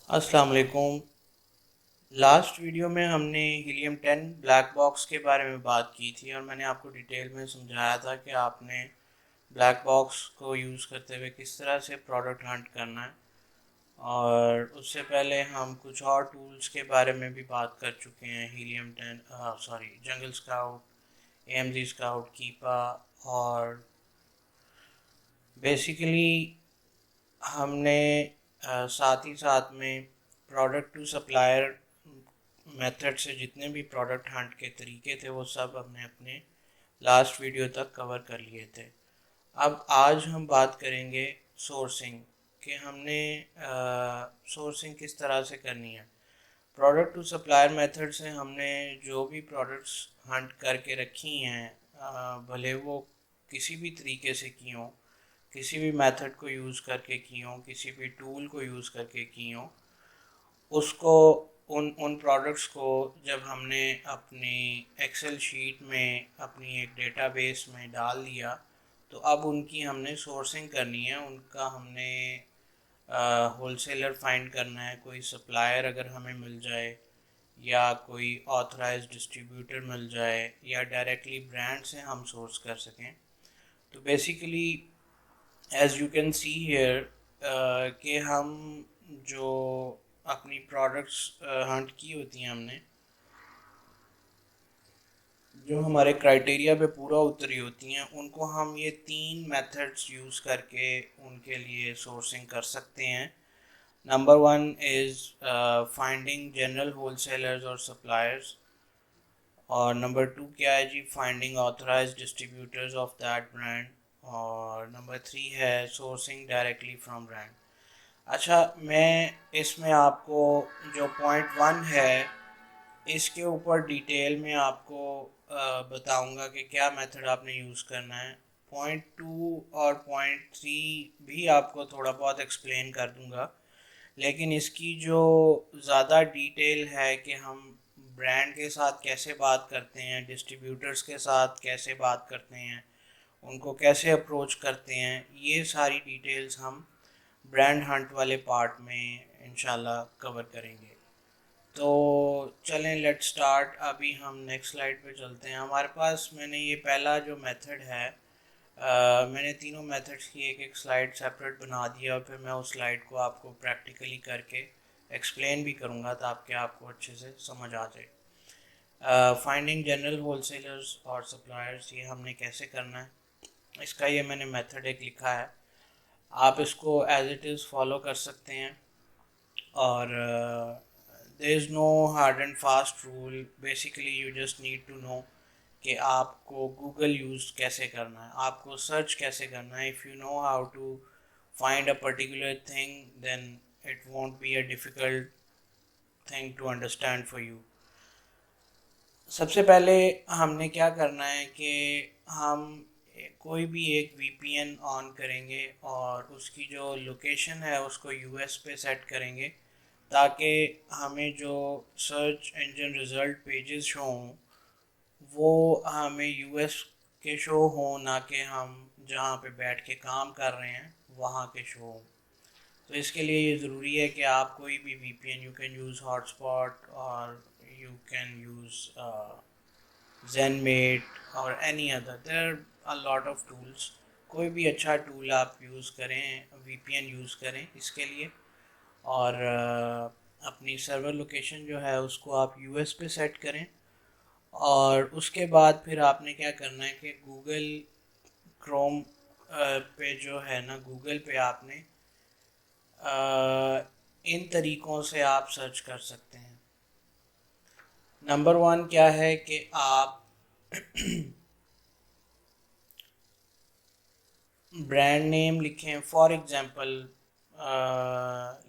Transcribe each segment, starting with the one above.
अस्सलाम वालेकुम। Last video में हमने हीलियम 10 ब्लैक बॉक्स के बारे में बात की थी और मैंने आपको डिटेल में समझाया था कि आपने ब्लैक बॉक्स को यूज़ करते हुए किस तरह से प्रोडक्ट हंट करना है। और उससे पहले हम कुछ और टूल्स के बारे में भी बात कर चुके हैं, helium 10 sorry Jungle Scout, AMG scout, Keepa. और बेसिकली हमने साथ ही साथ में प्रोडक्ट टू सप्लायर मेथड से जितने भी प्रोडक्ट हंट के तरीके थे वो सब हमने अपने लास्ट वीडियो तक कवर कर लिए थे। अब आज हम बात करेंगे सोर्सिंग, कि हमने सोर्सिंग किस तरह से करनी है। प्रोडक्ट टू सप्लायर मेथड से हमने जो भी प्रोडक्ट्स हंट करके रखी हैं, भले वो किसी भी तरीके से की हों, किसी भी मेथड को यूज़ करके की हों, किसी भी टूल को यूज़ करके की हों, उसको उन उन प्रोडक्ट्स को जब हमने अपनी एक्सेल शीट में अपनी एक डेटाबेस में डाल दिया, तो अब उनकी हमने सोर्सिंग करनी है। उनका हमने होलसेलर फाइंड करना है, कोई सप्लायर अगर हमें मिल जाए या कोई ऑथराइज्ड डिस्ट्रीब्यूटर मिल जाए या डायरेक्टली ब्रांड से हम सोर्स कर सकें। तो basically as you can see here कि हम जो अपनी प्रोडक्ट्स हंट की होती हैं, हमने जो हमारे क्राइटेरिया पे पूरा उतरी होती हैं, उनको हम ये तीन मेथड्स यूज़ करके उनके लिए सोर्सिंग कर सकते हैं। Number one is finding general wholesalers और सप्लायर्स। और नंबर टू क्या है जी, finding authorised distributors of that brand. और नंबर थ्री है सोर्सिंग डायरेक्टली फ्रॉम ब्रांड। अच्छा, मैं इसमें आपको जो पॉइंट वन है इसके ऊपर डिटेल में आपको बताऊंगा कि क्या मेथड आपने यूज़ करना है। पॉइंट टू और पॉइंट थ्री भी आपको थोड़ा बहुत एक्सप्लेन कर दूंगा, लेकिन इसकी जो ज़्यादा डिटेल है कि हम ब्रांड के साथ कैसे बात करते हैं, डिस्ट्रीब्यूटर्स के साथ कैसे बात करते हैं, उनको कैसे अप्रोच करते हैं, ये सारी डिटेल्स हम ब्रांड हंट वाले पार्ट में इंशाल्लाह कवर करेंगे। तो चलें, लेट स्टार्ट। अभी हम नेक्स्ट स्लाइड पे चलते हैं। हमारे पास मैंने ये पहला जो मेथड है, मैंने तीनों मेथड्स की एक एक स्लाइड सेपरेट बना दिया और फिर मैं उस स्लाइड को आपको प्रैक्टिकली करके एक्सप्लेन भी करूँगा ताकि आपको अच्छे से समझ आ जाए। फाइंडिंग जनरल होलसेलर्स और सप्लायर्स, ये हमने कैसे करना है, इसका ये मैंने मेथड एक लिखा है। आप इसको एज इट इज़ फॉलो कर सकते हैं। और there is no hard and fast rule. Basically you just need to know कि आपको गूगल यूज़ कैसे करना है, आपको सर्च कैसे करना है। If you know how to find a particular thing, then it won't be a difficult thing to understand for you. सबसे पहले हमने क्या करना है कि हम कोई भी एक वीपीएन ऑन करेंगे और उसकी जो लोकेशन है उसको यूएस पे सेट करेंगे, ताकि हमें जो search engine result pages show हों वो हमें यूएस के शो हों, ना कि हम जहाँ पे बैठ के काम कर रहे हैं वहाँ के शो हों। तो इसके लिए ये ज़रूरी है कि आप कोई भी VPN, you can use hotspot और यू कैन यूज़ zenmate और any other, there a lot of tools. कोई भी अच्छा टूल आप यूज़ करें, वीपीएन यूज़ करें इसके लिए। और अपनी सर्वर लोकेशन जो है उसको आप यूएस पे सेट करें। और उसके बाद फिर आपने क्या करना है कि गूगल क्रोम पे जो है ना, गूगल पे आपने इन तरीक़ों से आप सर्च कर सकते हैं। नंबर वन क्या है कि आप ब्रांड नेम लिखें। फॉर एग्ज़ाम्पल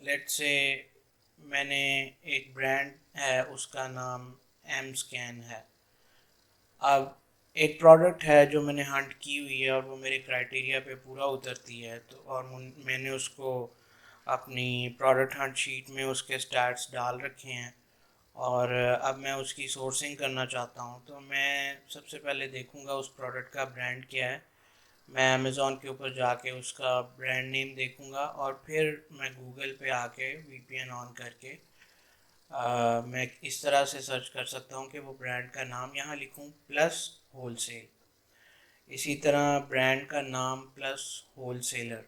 लेट्स से मैंने एक ब्रांड है, उसका नाम एम स्कैन है। अब एक प्रोडक्ट है जो मैंने हंट की हुई है और वो मेरे क्राइटेरिया पे पूरा उतरती है, तो और मैंने उसको अपनी प्रोडक्ट हंट शीट में उसके स्टैट्स डाल रखे हैं। और अब मैं उसकी सोर्सिंग करना चाहता हूँ, तो मैं सबसे पहले देखूँगा उस प्रोडक्ट का ब्रांड क्या है। मैं अमेज़ॉन के ऊपर जाके उसका ब्रांड नेम देखूँगा और फिर मैं गूगल पे आके वीपीएन ऑन करके मैं इस तरह से सर्च कर सकता हूँ कि वो ब्रांड का नाम यहाँ लिखूँ प्लस होलसेल। इसी तरह ब्रांड का नाम plus wholesaler,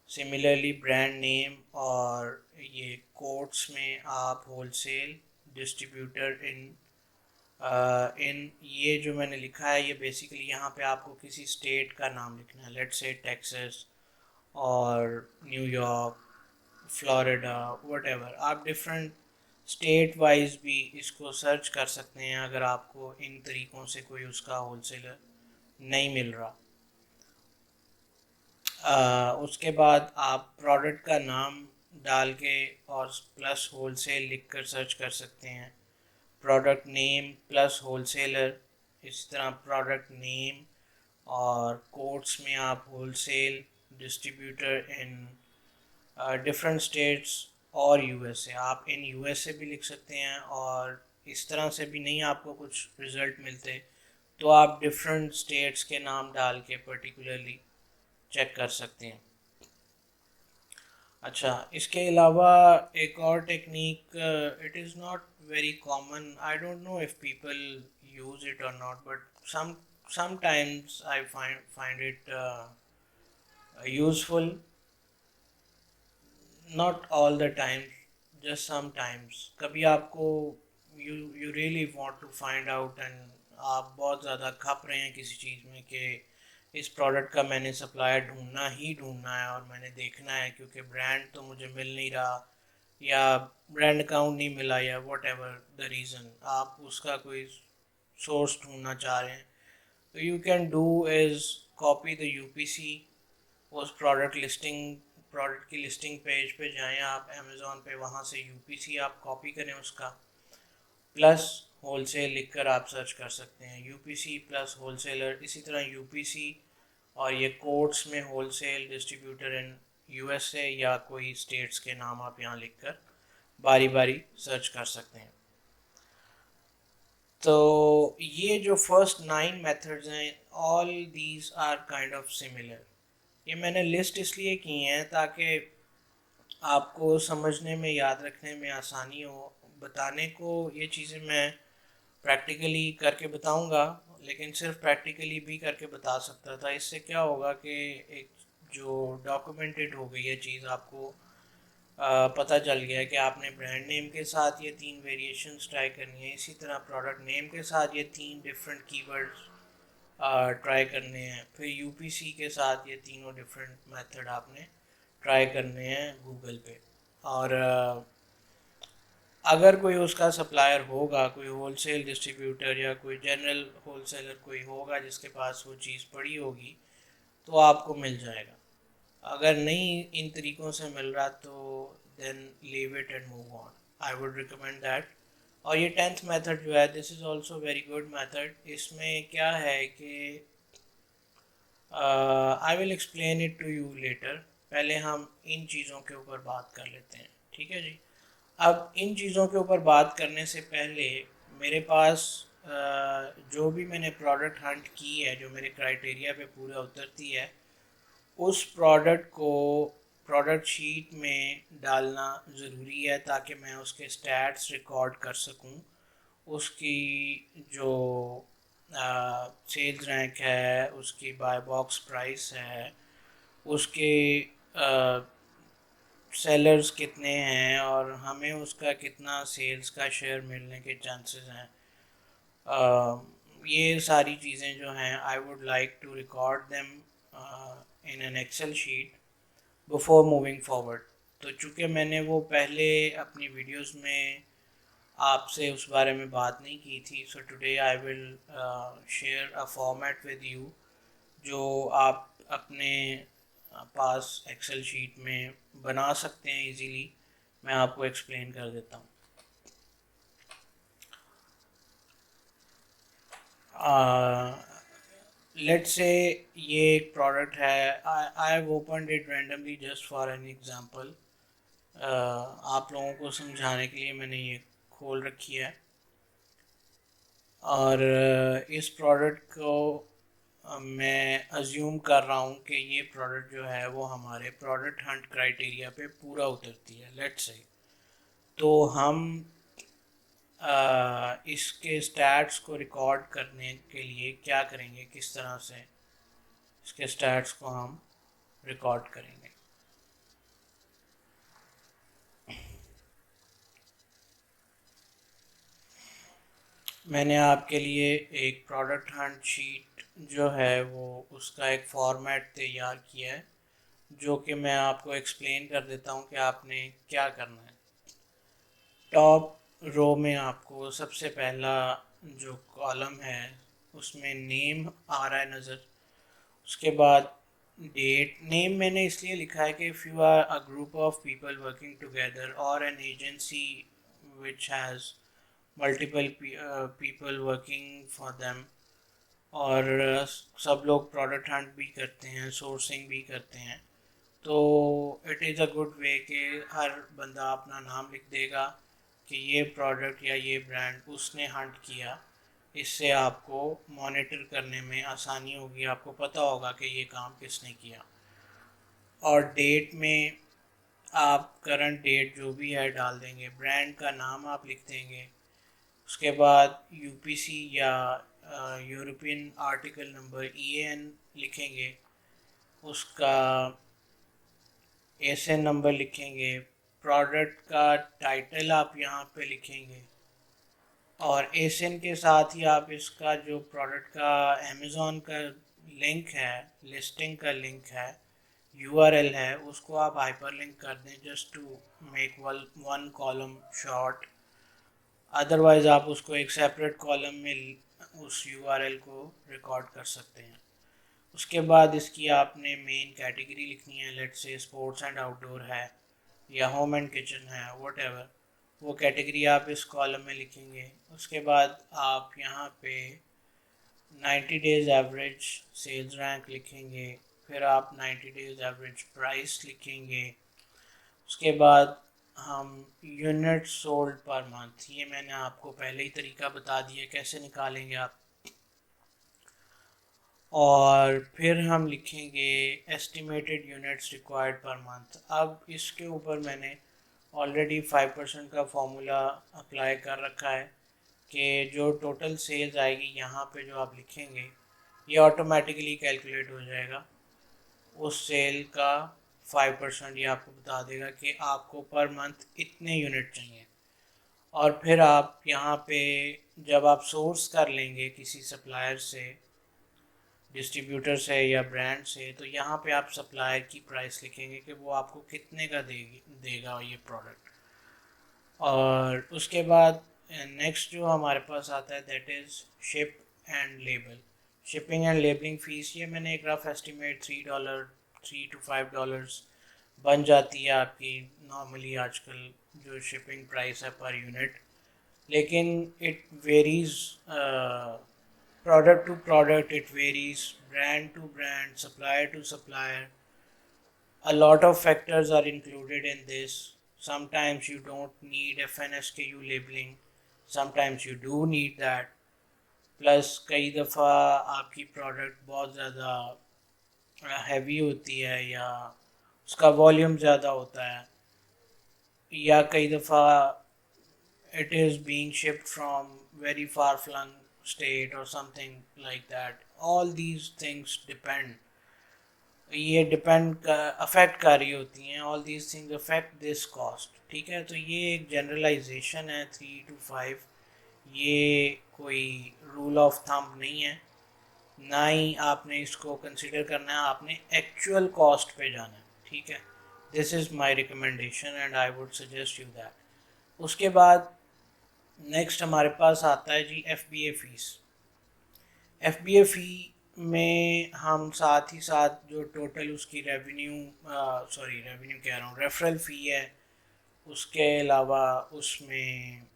similarly brand name, और ये कोट्स में आप होलसेल डिस्ट्रीब्यूटर इन ये जो मैंने लिखा है ये बेसिकली यहाँ पे आपको किसी स्टेट का नाम लिखना है, लेट्स से टेक्सास और न्यूयॉर्क, फ्लोरिडा, वटेवर। आप डिफरेंट स्टेट वाइज भी इसको सर्च कर सकते हैं अगर आपको इन तरीक़ों से कोई उसका होलसेलर नहीं मिल रहा। उसके बाद आप प्रोडक्ट का नाम डाल के और प्लस होलसेल लिख कर सर्च कर सकते हैं। प्रोडक्ट नेम प्लस होलसेलर, इस तरह प्रोडक्ट नेम और कोट्स में आप wholesale distributor in different states और यूएसए। आप इन यूएसए भी लिख सकते हैं, और इस तरह से भी नहीं आपको कुछ रिज़ल्ट मिलते तो आप डिफरेंट स्टेट्स के नाम डाल के पर्टिकुलरली चेक कर सकते हैं। अच्छा, इसके अलावा एक और technique, it is not very common, I don't know if people use it और not, but sometimes I find it useful, not all the time, just sometimes। कभी आपको you really want to find out and आप बहुत ज़्यादा खप रहे हैं किसी चीज़ में कि इस प्रोडक्ट का मैंने सप्लायर ढूंढना है और मैंने देखना है क्योंकि ब्रांड तो मुझे मिल नहीं रहा, या ब्रांड अकाउंट नहीं मिला, या वट एवर द रीज़न, आप उसका कोई सोर्स ढूंढना चाह रहे हैं, तो you can do is copy the UPC. उस प्रोडक्ट की लिस्टिंग पेज पे जाएं आप अमेज़ॉन पे, वहाँ से यूपीसी आप कॉपी करें उसका, प्लस होलसेल लिखकर आप सर्च कर सकते हैं, यूपीसी प्लस होलसेलर। इसी तरह यूपीसी और ये कोड्स में होलसेल डिस्ट्रीब्यूटर इन यूएसए या कोई स्टेट्स के नाम आप यहाँ लिखकर बारी बारी सर्च कर सकते हैं। तो ये जो फर्स्ट 9 मेथड्स हैं, all these are kind of similar. ये मैंने लिस्ट इसलिए की हैं ताकि आपको समझने में, याद रखने में आसानी हो। बताने को ये चीज़ें मैं प्रैक्टिकली करके बताऊंगा, लेकिन सिर्फ प्रैक्टिकली भी करके बता सकता था। इससे क्या होगा कि एक जो डॉक्यूमेंटेड हो गई है चीज़, आपको पता चल गया कि आपने ब्रांड नेम के साथ ये 3 वेरिएशंस ट्राई करनी है, इसी तरह प्रोडक्ट नेम के साथ ये 3 डिफरेंट कीवर्ड्स ट्राई करने हैं, फिर यूपीसी के साथ ये तीनों डिफरेंट मेथड आपने ट्राई करने हैं गूगल पे। और अगर कोई उसका सप्लायर होगा, कोई होलसेल डिस्ट्रीब्यूटर या कोई जनरल होलसेलर कोई होगा जिसके पास वो चीज़ पड़ी होगी, तो आपको मिल जाएगा। अगर नहीं इन तरीक़ों से मिल रहा तो then leave it and move on, I would recommend that. और ये 10th मेथड जो है, this is also very good method. इसमें क्या है कि I will explain it to you later, पहले हम इन चीज़ों के ऊपर बात कर लेते हैं, ठीक है जी। अब इन चीज़ों के ऊपर बात करने से पहले मेरे पास जो भी मैंने प्रोडक्ट हंट की है, जो मेरे क्राइटेरिया पे पूरा उतरती है, उस प्रोडक्ट को प्रोडक्ट शीट में डालना ज़रूरी है ताकि मैं उसके स्टैट्स रिकॉर्ड कर सकूं। उसकी जो सेल्स रैंक है, उसकी बाय बॉक्स प्राइस है, उसके सेलर्स कितने हैं और हमें उसका कितना सेल्स का शेयर मिलने के चांसेस हैं। ये सारी चीज़ें जो हैं, I would like to record them in an Excel sheet before moving forward. तो चूँकि मैंने वो पहले अपनी वीडियोस में आपसे उस बारे में बात नहीं की थी, so today I will share a format with you जो आप अपने पास एक्सेल शीट में बना सकते हैं इजीली। मैं आपको एक्सप्लेन कर देता हूँ। लेट्स से ये एक प्रोडक्ट है, I have opened it randomly just for an example. आप लोगों को समझाने के लिए मैंने ये खोल रखी है, और इस प्रोडक्ट को मैं अज्यूम कर रहा हूँ कि ये प्रोडक्ट जो है वो हमारे प्रोडक्ट हंट क्राइटेरिया पे पूरा उतरती है, लेट्स से। तो हम इसके स्टैट्स को रिकॉर्ड करने के लिए क्या करेंगे, किस तरह से इसके स्टैट्स को हम रिकॉर्ड करेंगे। मैंने आपके लिए एक प्रोडक्ट हंट शीट जो है वो उसका एक फॉर्मेट तैयार किया है, जो कि मैं आपको एक्सप्लेन कर देता हूँ कि आपने क्या करना है। टॉप रो में आपको सबसे पहला जो कॉलम है उसमें नेम आ रहा है नज़र। उसके बाद डेट, नेम मैंने इसलिए लिखा है कि if you are a group of people working together और an agency which has multiple people working for them, और सब लोग प्रोडक्ट हंट भी करते हैं, सोर्सिंग भी करते हैं, तो इट इज़ अ गुड वे कि हर बंदा अपना नाम लिख देगा कि ये प्रोडक्ट या ये ब्रांड उसने हंट किया। इससे आपको मॉनिटर करने में आसानी होगी, आपको पता होगा कि ये काम किसने किया। और डेट में आप करंट डेट जो भी है डाल देंगे, ब्रांड का नाम आप लिख देंगे। उसके बाद यूपीसी या यूरोपियन आर्टिकल नंबर ईएन लिखेंगे, उसका एसएन नंबर लिखेंगे, प्रोडक्ट का टाइटल आप यहाँ पे लिखेंगे, और एसएन के साथ ही आप इसका जो प्रोडक्ट का अमेज़ॉन का लिंक है, लिस्टिंग का लिंक है, यूआरएल है, उसको आप हाइपरलिंक कर दें just to make one column short. Otherwise आप उसको एक सेपरेट कॉलम में उस यूआरएल को रिकॉर्ड कर सकते हैं। उसके बाद इसकी आपने मेन कैटेगरी लिखनी है, let's say sports and outdoor है या होम एंड किचन है, व्हाटएवर, वो कैटेगरी आप इस कॉलम में लिखेंगे। उसके बाद आप यहाँ पे 90 डेज़ एवरेज सेल्स रैंक लिखेंगे, फिर आप 90 डेज़ एवरेज प्राइस लिखेंगे। उसके बाद हम यूनिट सोल्ड पर मंथ, ये मैंने आपको पहले ही तरीका बता दिया कैसे निकालेंगे आप। और फिर हम लिखेंगे estimated units required per month. अब इसके ऊपर मैंने ऑलरेडी 5% का फॉर्मूला अप्लाई कर रखा है कि जो टोटल सेल्स आएगी यहाँ पे जो आप लिखेंगे ये ऑटोमेटिकली कैलकुलेट हो जाएगा। उस सेल का 5% ये आपको बता देगा कि आपको पर मंथ इतने यूनिट चाहिए। और फिर आप यहाँ पे जब आप सोर्स कर लेंगे किसी सप्लायर से, डिस्ट्रीब्यूटर से या ब्रांड से, तो यहाँ पे आप सप्लायर की प्राइस लिखेंगे कि वो आपको कितने का देगा ये प्रोडक्ट। और उसके बाद नेक्स्ट जो हमारे पास आता है that is ship and label. Shipping and labelling fees, ये मैंने एक रफ एस्टिमेट $3, $3 to $5 बन जाती है आपकी नॉर्मली आजकल जो शिपिंग प्राइस है पर यूनिट। लेकिन it varies product to product, it varies, brand to brand, supplier to supplier. A lot of factors are included in this. Sometimes you don't need FNSKU labeling, sometimes you do need that. Plus कई दफ़ा आपकी product बहुत ज़्यादा heavy होती है या उसका volume ज़्यादा होता है, या कई दफ़ा it is being shipped from very far flung state or something like that. All these things depend, ये डिपेंड अफेक्ट कर रही होती हैं, all these things affect this cost. ठीक है, तो ये एक जनरलाइजेशन है 3 to 5, ये कोई रूल ऑफ थंब नहीं है, ना ही आपने इसको कंसिडर करना है, आपने एक्चुअल कॉस्ट पे जाना है। ठीक है, this is my recommendation and I would suggest you that. उसके बाद नेक्स्ट हमारे पास आता है जी FBA फ़ीस। FBA फ़ी में हम साथ ही साथ जो टोटल उसकी रेवेन्यू कह रहा हूँ, रेफरल फ़ी है, उसके अलावा उसमें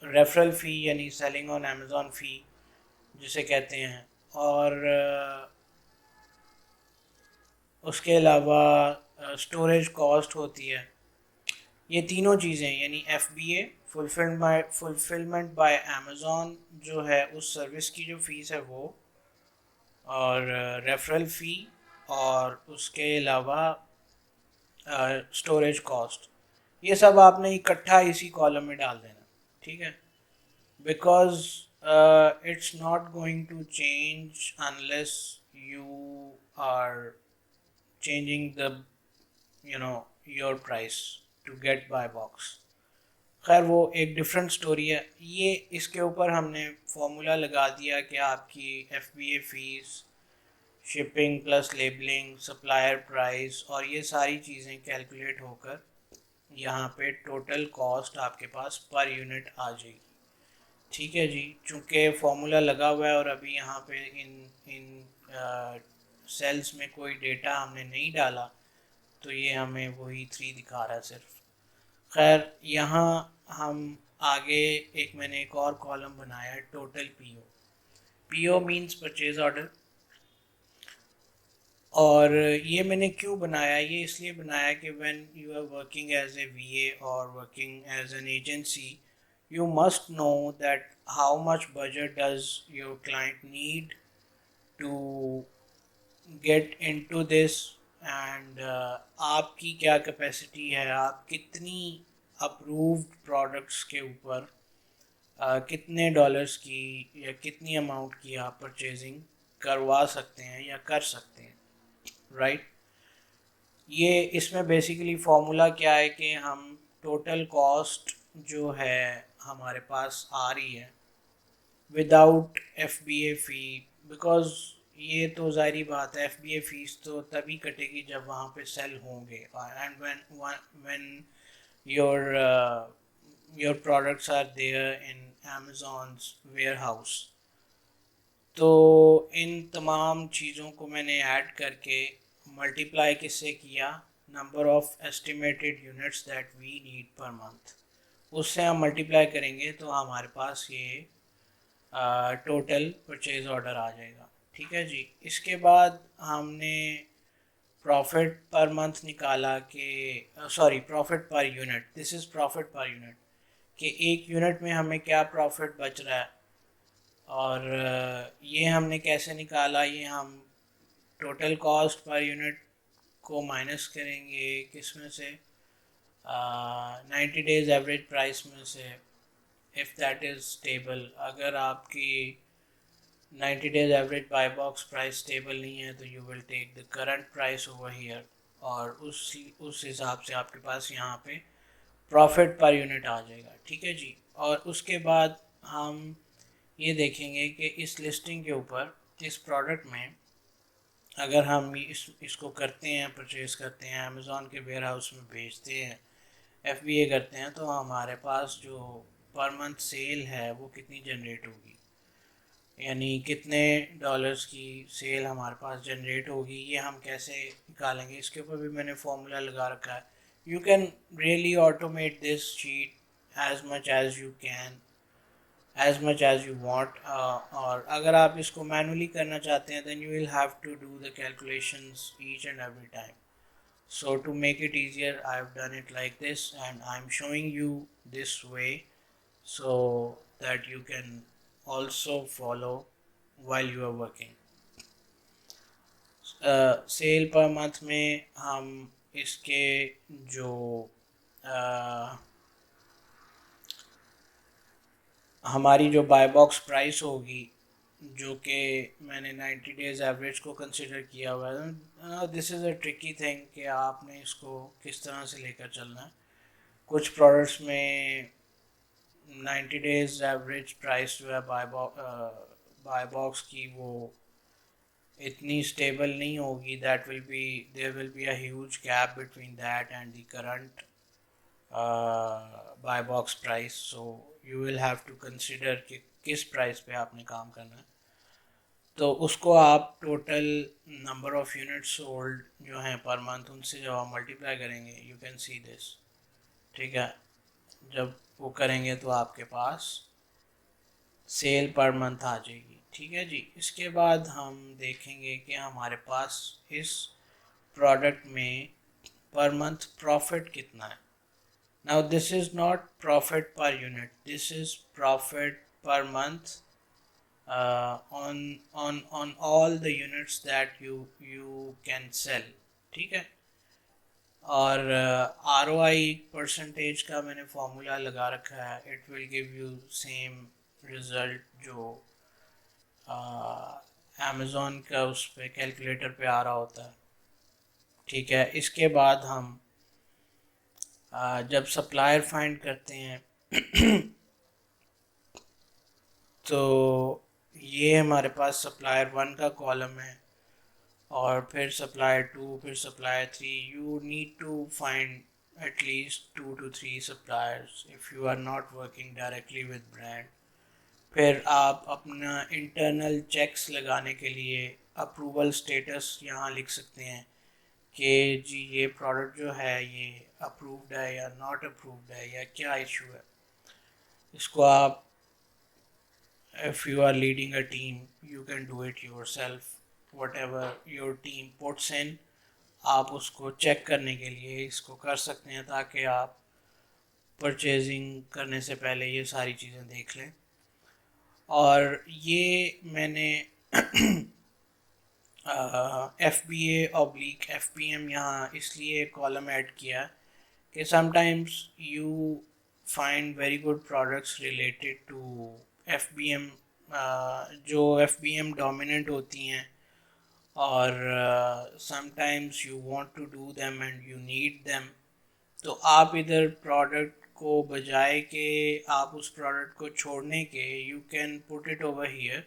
रेफरल फ़ी यानी सेलिंग ऑन अमेज़ॉन फ़ी जिसे कहते हैं, और उसके अलावा स्टोरेज कॉस्ट होती है। ये तीनों चीज़ें यानी FBA, फुलफिलमेंट बाय अमेज़ॉन जो है उस सर्विस की जो फ़ीस है वो, और रेफरल फ़ी और उसके अलावा स्टोरेज कॉस्ट, ये सब आपने इकट्ठा इसी कॉलम में डाल देना, ठीक है। Because it's not going to change unless you are changing the your price to get buy box। खैर वो एक डिफरेंट स्टोरी है। ये इसके ऊपर हमने फॉर्मूला लगा दिया कि आपकी FBA fees, shipping plus labelling, supplier price और ये सारी चीज़ें कैलकुलेट होकर यहाँ पे टोटल कॉस्ट आपके पास पर यूनिट आ जाएगी, ठीक है जी। चूँकि फॉर्मूला लगा हुआ है और अभी यहाँ पे इन इन सेल्स में कोई डेटा हमने नहीं डाला, तो ये हमें वही 3 दिखा रहा है सिर्फ। खैर यहाँ हम आगे मैंने एक और कॉलम बनाया है, total PO means purchase order. और ये मैंने क्यों बनाया, ये इसलिए बनाया कि when you are working as a VA और working as an agency, you must know that how much budget does your client need to get into this and आपकी क्या कैपेसिटी है, आप कितनी अप्रूव्ड प्रोडक्ट्स के ऊपर कितने डॉलर्स की या कितनी अमाउंट की आप परचेजिंग करवा सकते हैं या कर सकते हैं, राइट। ये इसमें बेसिकली फार्मूला क्या है कि हम टोटल कॉस्ट जो है हमारे पास आ रही है विदाउट FBA फ़ी, बिकॉज ये तो ज़ाहिरी बात है FBA फ़ीस तो तभी कटेगी जब वहाँ पे सेल होंगे, and when your your products are there in Amazon's warehouse। तो इन तमाम चीज़ों को मैंने ऐड करके मल्टीप्लाई किससे किया, number of estimated units that we need per month, उससे हम मल्टीप्लाई करेंगे तो हमारे पास ये टोटल परचेज ऑर्डर आ जाएगा, ठीक है जी। इसके बाद हमने प्रॉफिट पर मंथ निकाला कि profit per unit, this is profit per unit, कि एक यूनिट में हमें क्या प्रॉफिट बच रहा है। और ये हमने कैसे निकाला, ये हम टोटल कॉस्ट पर यूनिट को माइनस करेंगे किस में से, 90 डेज एवरेज प्राइस में से, इफ़ दैट इज़ स्टेबल। अगर आपकी 90 days average buy box price stable नहीं है तो you will take the current price over here, और उस हिसाब से आपके पास यहाँ पे प्रॉफिट पर यूनिट आ जाएगा, ठीक है जी। और उसके बाद हम ये देखेंगे कि इस लिस्टिंग के ऊपर, इस प्रोडक्ट में अगर हम इसको करते हैं, परचेज़ करते हैं, अमेज़ॉन के वेयर हाउस में भेजते हैं, FBA करते हैं, तो हमारे पास जो पर मंथ सेल है वो कितनी जनरेट होगी, यानी कितने डॉलर्स की सेल हमारे पास जनरेट होगी, ये हम कैसे निकालेंगे। इसके ऊपर भी मैंने फॉर्मूला लगा रखा है। You can really automate this sheet as much as you can, as much as you want, और अगर आप इसको मैनुअली करना चाहते हैं then you will have to do the calculations each and every time। So to make it easier I have done it like this and I am showing you this way so that you can also follow while you are working। Sale per month में हम इसके जो हमारी जो bye box price होगी, जो कि मैंने 90 डेज़ एवरेज को कंसिडर किया हुआ है। This is a tricky thing कि आपने इसको किस तरह से लेकर चलना है। कुछ प्रोडक्ट्स में 90 डेज़ एवरेज प्राइस जो है बाय बॉक्स की वो इतनी स्टेबल नहीं होगी, there will be a huge gap between that and the current buy box price. So you will have to consider कि किस प्राइस पे आपने काम करना है, तो उसको आप total number of units sold जो हैं पर मंथ, उनसे जब आप मल्टीप्लाई करेंगे यू कैन सी दिस, ठीक है। जब वो करेंगे तो आपके पास सेल पर मंथ आ जाएगी, ठीक है जी। इसके बाद हम देखेंगे कि हमारे पास इस प्रोडक्ट में पर मंथ प्रॉफिट कितना है। Now this is not profit per unit, this is profit per month on all the units that you can sell, ठीक है। और ROI परसेंटेज का मैंने फॉर्मूला लगा रखा है, it will give you same result जो अमेज़ॉन का उस पे कैलकुलेटर पे आ रहा होता है, ठीक है। इसके बाद हम जब सप्लायर फाइंड करते हैं तो ये हमारे पास सप्लायर 1 का कॉलम है, और फिर सप्लायर 2, फिर supplier 3। You need to find at least 2 to 3 suppliers if you are not working directly with brand। फिर आप अपना इंटरनल चेक्स लगाने के लिए अप्रूवल स्टेटस यहाँ लिख सकते हैं कि जी ये प्रोडक्ट जो है ये अप्रूव्ड है या नॉट अप्रूव्ड है या क्या इशू है। इसको आप if you are leading a team you can do it yourself, whatever your team puts in आप उसको चेक करने के लिए इसको कर सकते हैं, ताकि आप परचेजिंग करने से पहले ये सारी चीज़ें देख लें। और ये मैंने FBA/FBM यहाँ इसलिए कॉलम ऐड किया कि sometimes you find very good products related to FBM, जो FBM डोमिनेंट होती हैं, और sometimes you want to do them and you need them. तो आप इधर प्रोडक्ट को बजाय के आप उस प्रोडक्ट को छोड़ने के you can put it over here,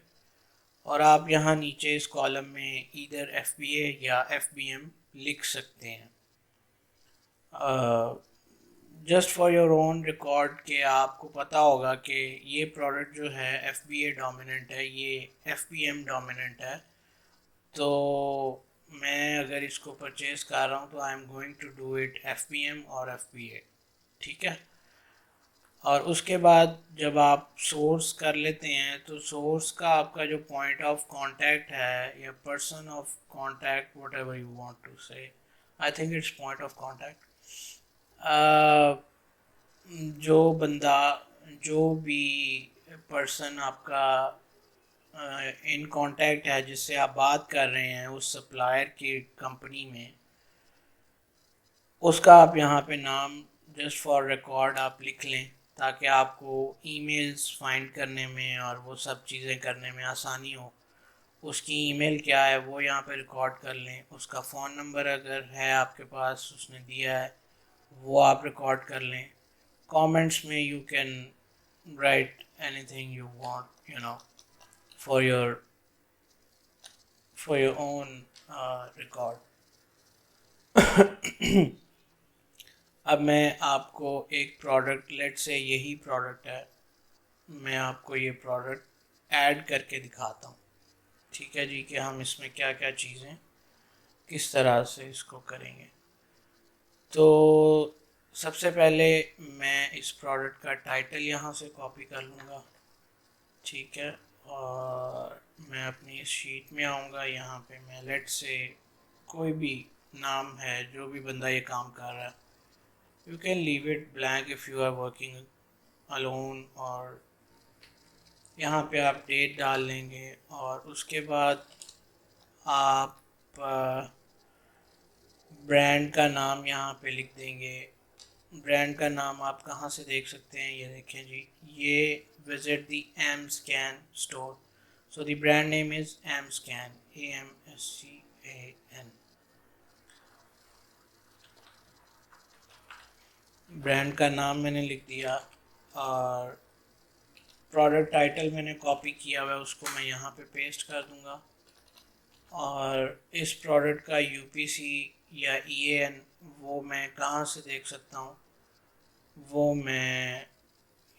और आप यहाँ नीचे इस कॉलम में इधर FBA या FBM लिख सकते हैं। Just for your own record के आपको पता होगा कि ये प्रोडक्ट जो है FBA डोमिनेंट है, ये FBM डोमिनेंट है। तो मैं अगर इसको परचेज़ कर रहा हूँ तो I am going to do it FBM और FBA, ठीक है। और उसके बाद जब आप सोर्स कर लेते हैं तो सोर्स का आपका जो पॉइंट ऑफ कांटेक्ट है या person of contact, whatever you want to say, I think it's point of contact, जो बंदा, जो भी पर्सन आपका इन कांटेक्ट है जिससे आप बात कर रहे हैं उस सप्लायर की कंपनी में, उसका आप यहाँ पे नाम जस्ट फॉर रिकॉर्ड आप लिख लें, ताकि आपको ईमेल्स फाइंड करने में और वो सब चीज़ें करने में आसानी हो। उसकी ईमेल क्या है वो यहाँ पे रिकॉर्ड कर लें, उसका फ़ोन नंबर अगर है आपके पास उसने दिया है वो आप रिकॉर्ड कर लें। कमेंट्स में you can write anything you want, you know, for your own record. अब मैं आपको एक प्रोडक्ट, लेट से यही प्रोडक्ट है, मैं आपको ये प्रोडक्ट ऐड करके दिखाता हूँ, ठीक है जी, कि हम इसमें क्या क्या चीज़ें किस तरह से इसको करेंगे। तो सबसे पहले मैं इस प्रोडक्ट का टाइटल यहाँ से कॉपी कर लूँगा, ठीक है। और मैं अपनी इस शीट में आऊँगा, यहाँ पे मैं लेट से कोई भी नाम है जो भी बंदा ये काम कर रहा है, you can leave it blank if you are working alone, और यहाँ पे आप डेट डाल लेंगे। और उसके बाद आप ब्रांड का नाम यहाँ पे लिख देंगे। ब्रांड का नाम आप कहाँ से देख सकते हैं, ये देखें जी, ये visit the AmScan store, so the brand name is AmScan, AMSCAN। Brand का नाम मैंने लिख दिया, और प्रोडक्ट टाइटल मैंने कॉपी किया हुआ है उसको मैं यहाँ पे पेस्ट कर दूँगा। और इस प्रोडक्ट का UPC या EAN वो मैं कहाँ से देख सकता हूँ, वो मैं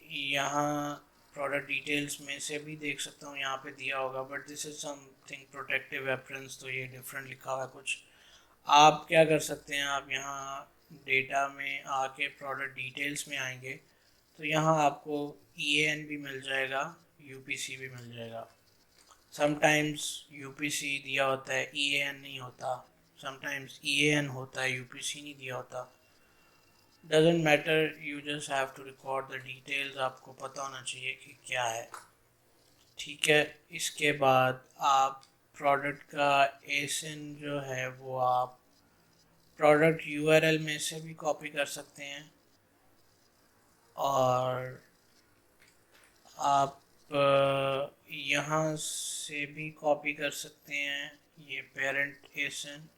यहाँ प्रोडक्ट डिटेल्स में से भी देख सकता हूँ, यहाँ पे दिया होगा, but this is something protective reference, तो ये डिफरेंट लिखा हुआ है कुछ। आप क्या कर सकते हैं, आप यहाँ डेटा में आके प्रोडक्ट डिटेल्स में आएंगे तो यहाँ आपको EAN भी मिल जाएगा, UPC भी मिल जाएगा। समटाइम्स UPC दिया होता है, EAN नहीं होता, समटाइम्स EAN होता है, UPC नहीं दिया होता। Doesn't matter, you just have to record the details, आपको पता होना चाहिए कि क्या है। ठीक है, इसके बाद आप प्रोडक्ट का एसिन जो है वो आप प्रोडक्ट यूआरएल में से भी कॉपी कर सकते हैं, और आप यहाँ से भी कॉपी कर सकते हैं ये पेरेंट एसिन,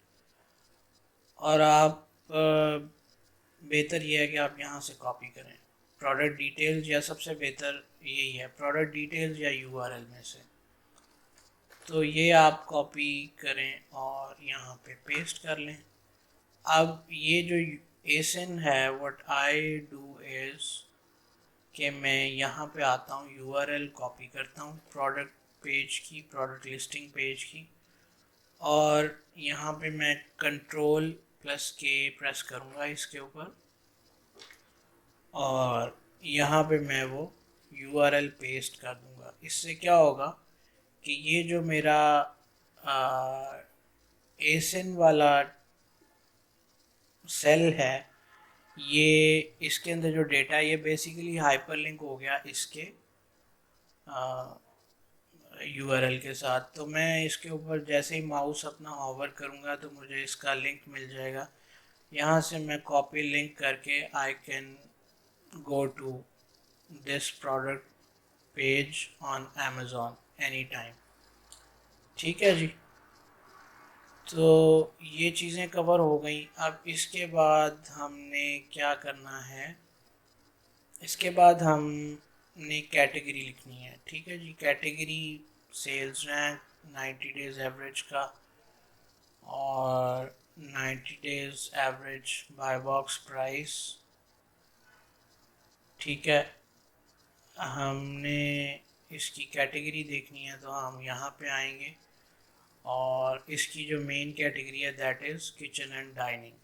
और आप बेहतर ये है कि आप यहाँ से कॉपी करें प्रोडक्ट डिटेल्स, या सबसे बेहतर यही है प्रोडक्ट डिटेल्स या यूआरएल में से। तो ये आप कॉपी करें और यहाँ पे पेस्ट कर लें। अब ये जो एसिन है, व्हाट आई डू इज़ कि मैं यहाँ पे आता हूँ, यूआरएल कॉपी करता हूँ प्रोडक्ट पेज की, प्रोडक्ट लिस्टिंग पेज की, और यहाँ पे मैं कंट्रोल+K प्रेस करूँगा इसके ऊपर, और यहाँ पे मैं वो यूआरएल पेस्ट कर दूँगा। इससे क्या होगा कि ये जो मेरा एसिन वाला सेल है, ये इसके अंदर जो डेटा है ये बेसिकली हाइपरलिंक हो गया इसके यूआरएल के साथ। तो मैं इसके ऊपर जैसे ही माउस अपना होवर करूँगा तो मुझे इसका लिंक मिल जाएगा। यहाँ से मैं कॉपी लिंक करके I can go to this product page on Amazon any time. ठीक है जी, तो ये चीज़ें कवर हो गई। अब इसके बाद हमने क्या करना है, इसके बाद हमने कैटेगरी लिखनी है। ठीक है जी, category sales rank 90 days average का, और 90 days average buy box price. ठीक है, हमने इसकी कैटेगरी देखनी है तो हम यहाँ पे आएंगे, और इसकी जो मेन कैटेगरी है that is kitchen and dining,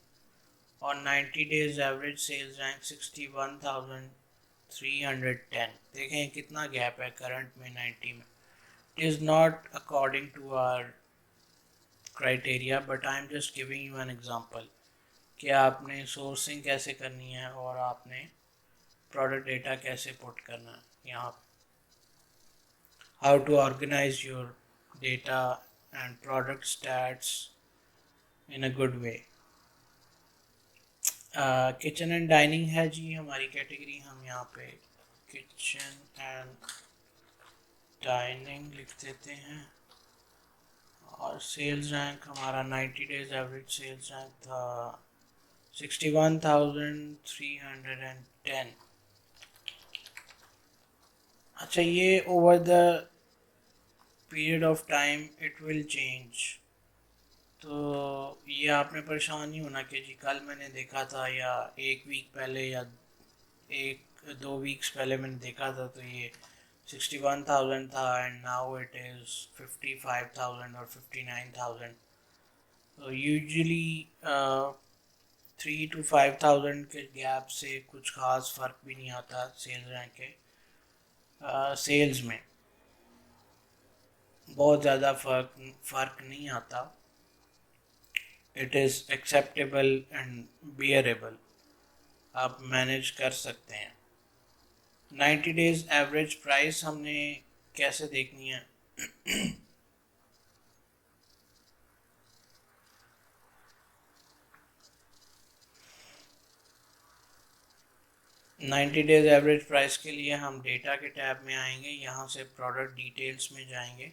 और 90 डेज़ एवरेज सेल्स रैंक 61,310। देखें कितना गैप है करंट में 90 में। It is not according to our criteria, but I am just giving you an example कि आपने सोर्सिंग कैसे करनी है और आपने प्रोडक्ट डेटा कैसे पुट करना है यहाँ, how to organize your data and product stats in a good way. Kitchen and dining है जी हमारी कैटेगरी, हम यहाँ पे किचन एंड डाइनिंग लिख देते हैं, और सेल्स रैंक हमारा 90 डेज एवरेज सेल्स रैंक था 61,310। अच्छा, ये over the period of time it will change, तो ये आपने परेशान नहीं होना कि जी कल मैंने देखा था, या एक वीक पहले, या 1-2 वीक्स पहले मैंने देखा था तो ये 61,000 था एंड नाउ इट इज़ 55,000 और 59,000। तो यूजुअली 3 to 5,000 के गैप से कुछ खास फ़र्क भी नहीं आता सेल्स रैंक के। सेल्स में बहुत ज़्यादा फ़र्क नहीं आता। It is acceptable and bearable, आप मैनेज कर सकते हैं। 90 डेज़ एवरेज प्राइस हमने कैसे देखनी है, 90 डेज़ एवरेज प्राइस के लिए हम डेटा के टैब में आएंगे, यहाँ से प्रोडक्ट डिटेल्स में जाएंगे,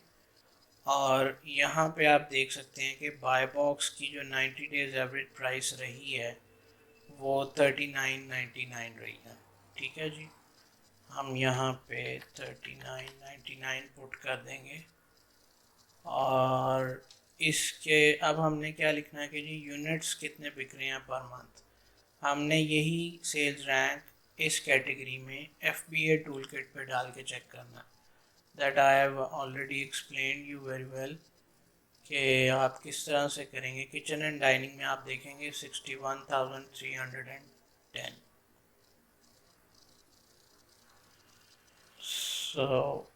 और यहाँ पे आप देख सकते हैं कि बाय बॉक्स की जो 90 डेज़ एवरेज प्राइस रही है वो 39.99 रही है। ठीक है जी, हम यहाँ पे 39.99 पुट कर देंगे, और इसके अब हमने क्या लिखना है कि जी यूनिट्स कितने बिक रहे हैं पर मंथ। हमने यही सेल्स रैंक इस कैटेगरी में FBA टूल किट पर डाल के चेक करना, that I have already explain you very well कि आप किस तरह से करेंगे। किचन एंड डाइनिंग में आप देखेंगे 61,310। सो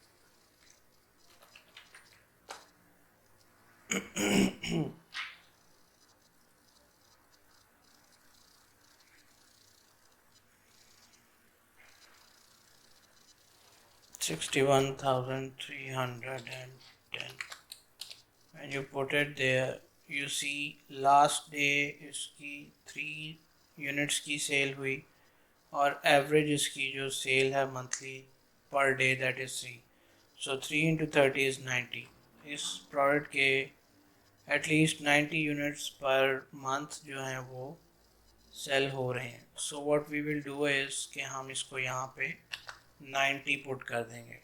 61,310. When you put it there, you see last day इसकी 3 यूनिट्स की सेल हुई और एवरेज इसकी जो सेल है monthly per day that is 3. So 3 into 30 is 90. इस प्रोडक्ट के एटलीस्ट 90 यूनिट्स पर मंथ जो हैं वो सेल हो रहे हैं. So what we will do is कि हम इसको यहाँ पे 90 पुट कर देंगे.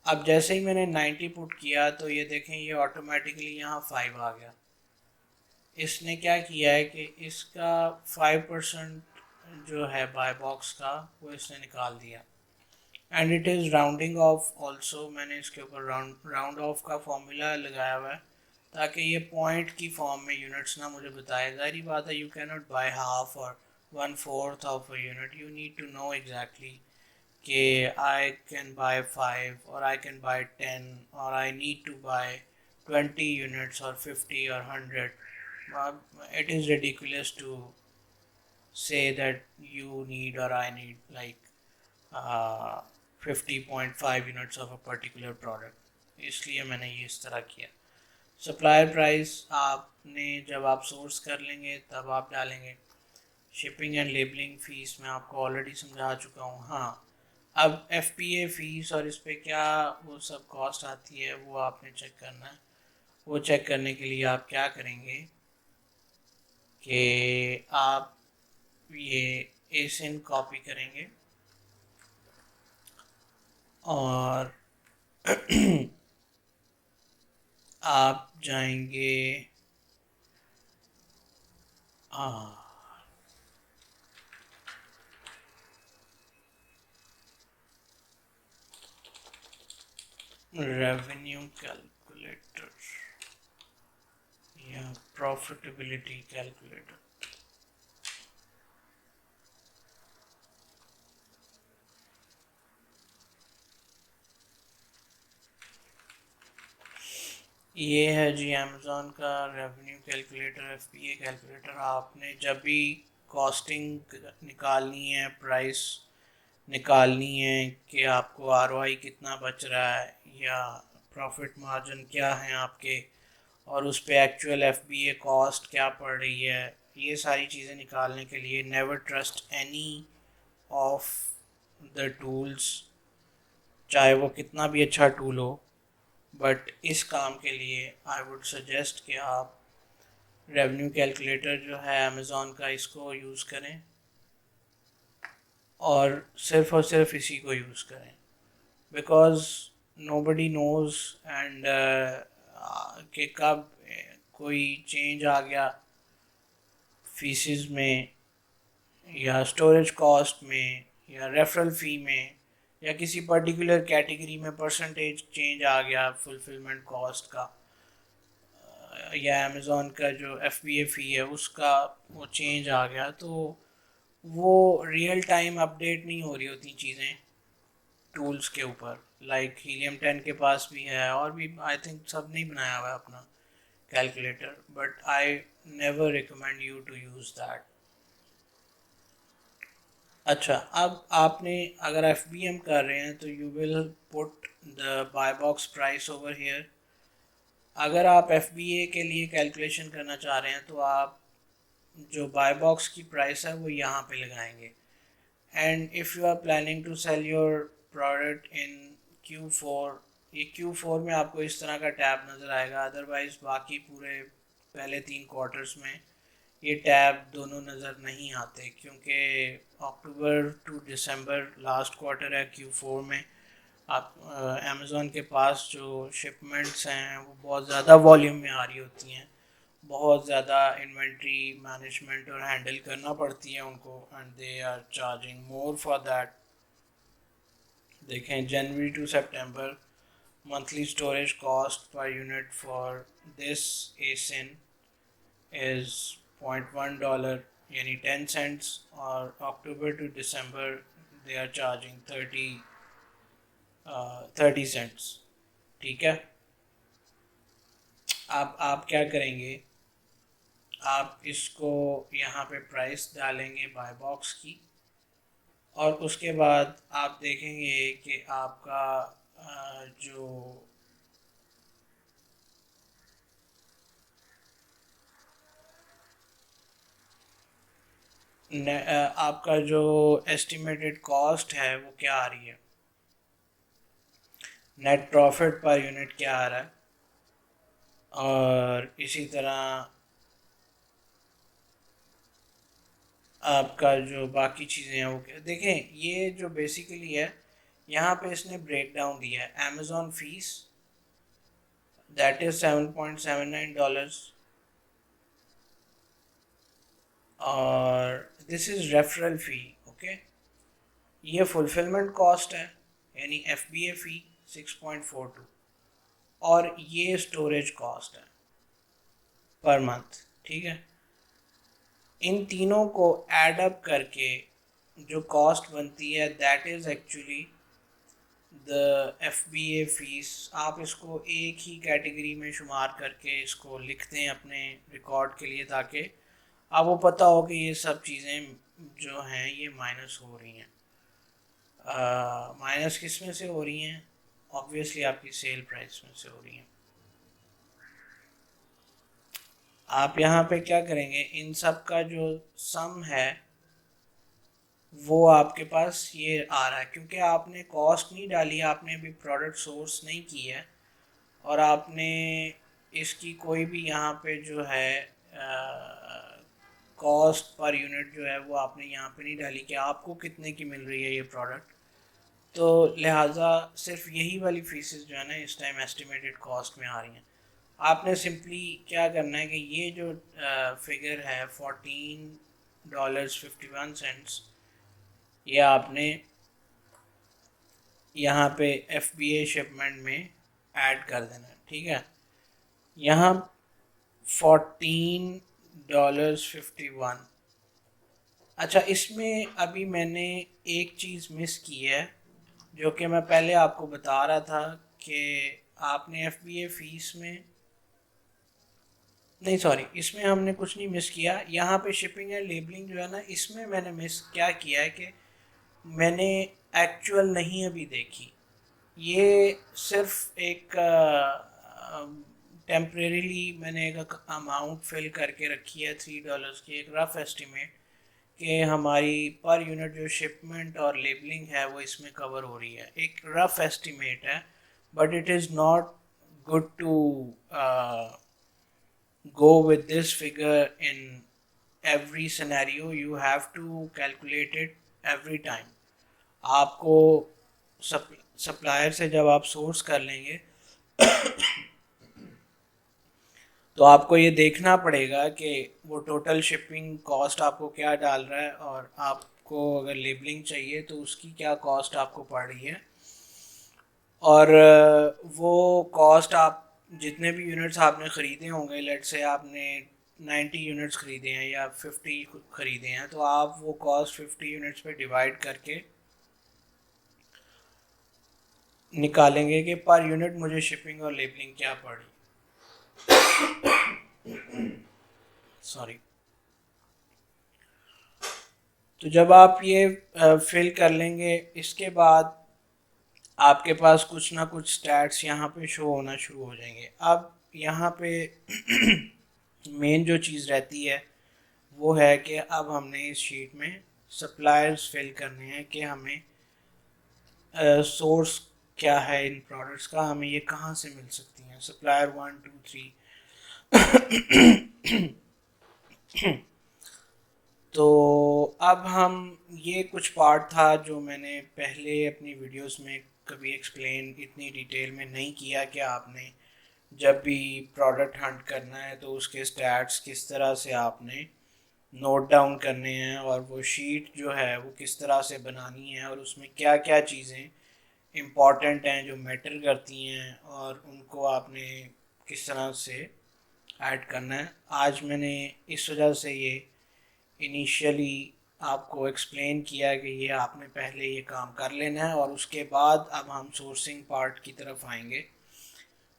अब जैसे ही मैंने 90 पुट किया तो ये देखें ये ऑटोमेटिकली यहाँ 5 आ गया. इसने क्या किया है कि इसका 5% जो है बाय बॉक्स का वो इसने निकाल दिया. And it is rounding off also. मैंने इसके ऊपर राउंड ऑफ का फॉर्मूला लगाया हुआ है ताकि ये पॉइंट की फॉर्म में यूनिट्स ना मुझे बताए. ज़ाहिर बात है, you can not buy half और 1/4 of a unit. You need to know exactly कि I can buy 5 or I can buy 10 or I need to buy 20 units or 50 or 100. It is ridiculous to say that you need or I need like 50.5 units of a particular product. इसलिए मैंने ये इस तरह किया. Supplier price आपने जब आप source कर लेंगे तब आप डालेंगे. शिपिंग एंड लेबलिंग फ़ीस मैं आपको ऑलरेडी समझा चुका हूँ. हाँ, अब FPA फ़ीस और इस पर क्या वो सब कॉस्ट आती है वो आपने चेक करना है. वो चेक करने के लिए आप क्या करेंगे कि आप ये ASIN कॉपी करेंगे और आप जाएंगे रेवेन्यू कैलकुलेटर या प्रॉफिटेबिलिटी कैलकुलेटर. ये है जी अमेज़ॉन का रेवेन्यू कैलकुलेटर, FPA कैलकुलेटर. आपने जब भी कॉस्टिंग निकालनी है, प्राइस निकालनी है कि आपको ROI कितना बच रहा है या प्रॉफिट मार्जिन क्या है आपके, और उस पे एक्चुअल FBA कॉस्ट क्या पड़ रही है, ये सारी चीज़ें निकालने के लिए never trust any of the tools, चाहे वो कितना भी अच्छा टूल हो. बट इस काम के लिए आई वुड सजेस्ट कि आप रेवेन्यू कैलकुलेटर जो है अमेज़ॉन का, इसको यूज़ करें और सिर्फ इसी को यूज़ करें. बिकॉज नोबडी नोज़ एंड कि कब कोई चेंज आ गया फीसिस में या स्टोरेज कॉस्ट में या रेफरल फ़ी में या किसी पर्टिकुलर कैटेगरी में परसेंटेज चेंज आ गया फुलफिलमेंट कॉस्ट का, या अमेज़ॉन का जो FBA फ़ी है उसका वो चेंज आ गया, तो वो रियल टाइम अपडेट नहीं हो रही होती चीज़ें टूल्स के ऊपर. लाइक हीलियम 10 के पास भी है और भी आई थिंक सब नहीं बनाया हुआ है अपना calculator, but I never recommend you to use that. अच्छा, अब आपने अगर FBM कर रहे हैं तो you will put the buy box price over here. अगर आप FBA के लिए कैलकुलेशन करना चाह रहे हैं तो आप जो बाय बॉक्स की प्राइस है वो यहाँ पे लगाएंगे. And if you are planning to sell your product in Q4, ये Q4 में आपको इस तरह का टैब नज़र आएगा. अदरवाइज़ बाकी पूरे पहले 3 क्वार्टर्स में ये टैब दोनों नज़र नहीं आते, क्योंकि अक्टूबर टू दिसंबर लास्ट क्वार्टर है Q4 में. आप अमेज़ॉन के पास जो शिपमेंट्स हैं वो बहुत ज़्यादा वॉल्यूम में आ रही होती हैं, बहुत ज़्यादा इन्वेंट्री मैनेजमेंट और हैंडल करना पड़ती है उनको, and they are charging more for that. देखें जनवरी टू सितंबर monthly storage cost per unit for this ASIN is $0.1 यानी 10 cents, और अक्टूबर टू दिसंबर दे आर चार्जिंग 30 cents. ठीक है. अब आप क्या करेंगे, आप इसको यहाँ पे प्राइस डालेंगे बाय बॉक्स की, और उसके बाद आप देखेंगे कि आपका जो आपका जो एस्टिमेटेड कॉस्ट है वो क्या आ रही है, नेट प्रॉफिट पर यूनिट क्या आ रहा है, और इसी तरह आपका जो बाकी चीज़ें हैं वो क्या। देखें ये जो बेसिकली है, यहाँ पे इसने ब्रेक डाउन दिया है। अमेज़ॉन फीस दैट इज़ $7.79, और this is referral fee. Okay, ये फुलफिलमेंट कॉस्ट है यानी FBA फ़ी 6.42, और ये स्टोरेज कॉस्ट है पर मंथ। ठीक है, इन तीनों को ऐड अप करके जो कॉस्ट बनती है that is actually the FBA fees. आप इसको एक ही कैटेगरी में शुमार करके इसको लिख दें अपने रिकॉर्ड के लिए, ताकि आपको पता हो कि ये सब चीज़ें जो हैं ये माइनस हो रही हैं। माइनस किस में से हो रही हैं, ऑब्वियसली आपकी सेल प्राइस में से हो रही हैं। आप यहाँ पे क्या करेंगे, इन सब का जो सम है वो आपके पास ये आ रहा है, क्योंकि आपने कॉस्ट नहीं डाली, आपने भी प्रोडक्ट सोर्स नहीं की है, और आपने इसकी कोई भी यहाँ पे जो है कॉस्ट पर यूनिट जो है वो आपने यहाँ पे नहीं डाली कि आपको कितने की मिल रही है ये प्रोडक्ट। तो लिहाजा सिर्फ यही वाली फीसेस जो है ना इस टाइम एस्टिमेटेड कॉस्ट में आ रही हैं। आपने सिंपली क्या करना है कि ये जो फिगर है $14.51, ये आपने यहाँ पे FBA शिपमेंट में ऐड कर देना है। ठीक है, यहाँ $14.51। अच्छा, इसमें अभी मैंने एक चीज़ मिस की है जो कि मैं पहले आपको बता रहा था कि आपने FBA फ़ीस में नहीं, सॉरी, इसमें हमने कुछ नहीं मिस किया। यहाँ पे शिपिंग एंड लेबलिंग जो है ना, इसमें मैंने मिस क्या किया है कि मैंने एक्चुअल नहीं अभी देखी। ये सिर्फ एक टेम्परेरीली मैंने एक अमाउंट फिल करके रखी है $3 की, एक रफ़ एस्टिमेट कि हमारी पर यूनिट जो शिपमेंट और लेबलिंग है वो इसमें कवर हो रही है। एक रफ़ एस्टिमेट है, but it is not good to go with this figure in every scenario. You have to calculate it every time. आपको सप्लायर से जब आप सोर्स कर लेंगे तो आपको ये देखना पड़ेगा कि वो टोटल शिपिंग कॉस्ट आपको क्या डाल रहा है, और आपको अगर लेबलिंग चाहिए तो उसकी क्या कॉस्ट आपको पड़ रही है, और वो कॉस्ट आप जितने भी यूनिट्स आपने ख़रीदे होंगे, लेट से आपने 90 यूनिट्स ख़रीदे हैं या 50 ख़रीदे हैं, तो आप वो कॉस्ट 50 यूनिट्स पे डिवाइड करके निकालेंगे कि पर यूनिट मुझे शिपिंग और लेबलिंग क्या पड़ी। सॉरी। तो जब आप ये फिल कर लेंगे, इसके बाद आपके पास कुछ ना कुछ स्टैट्स यहाँ पे शो होना शुरू हो जाएंगे। अब यहाँ पे मेन जो चीज़ रहती है वो है कि अब हमने इस शीट में सप्लायर्स फिल करने हैं कि हमें सोर्स क्या है इन प्रोडक्ट्स का, हमें ये कहाँ से मिल सकती हैं, सप्लायर 1 2 3। तो अब हम ये कुछ पार्ट था जो मैंने पहले अपनी वीडियोस में कभी एक्सप्लेन इतनी डिटेल में नहीं किया कि आपने जब भी प्रोडक्ट हंट करना है तो उसके स्टैट्स किस तरह से आपने नोट डाउन करने हैं, और वो शीट जो है वो किस तरह से बनानी है, और उसमें क्या क्या चीज़ें इम्पॉर्टेंट हैं जो मैटर करती हैं, और उनको आपने किस तरह से ऐड करना है। आज मैंने इस वजह से ये इनिशियली आपको एक्सप्लेन किया कि ये आपने पहले ये काम कर लेना है, और उसके बाद अब हम सोर्सिंग पार्ट की तरफ आएंगे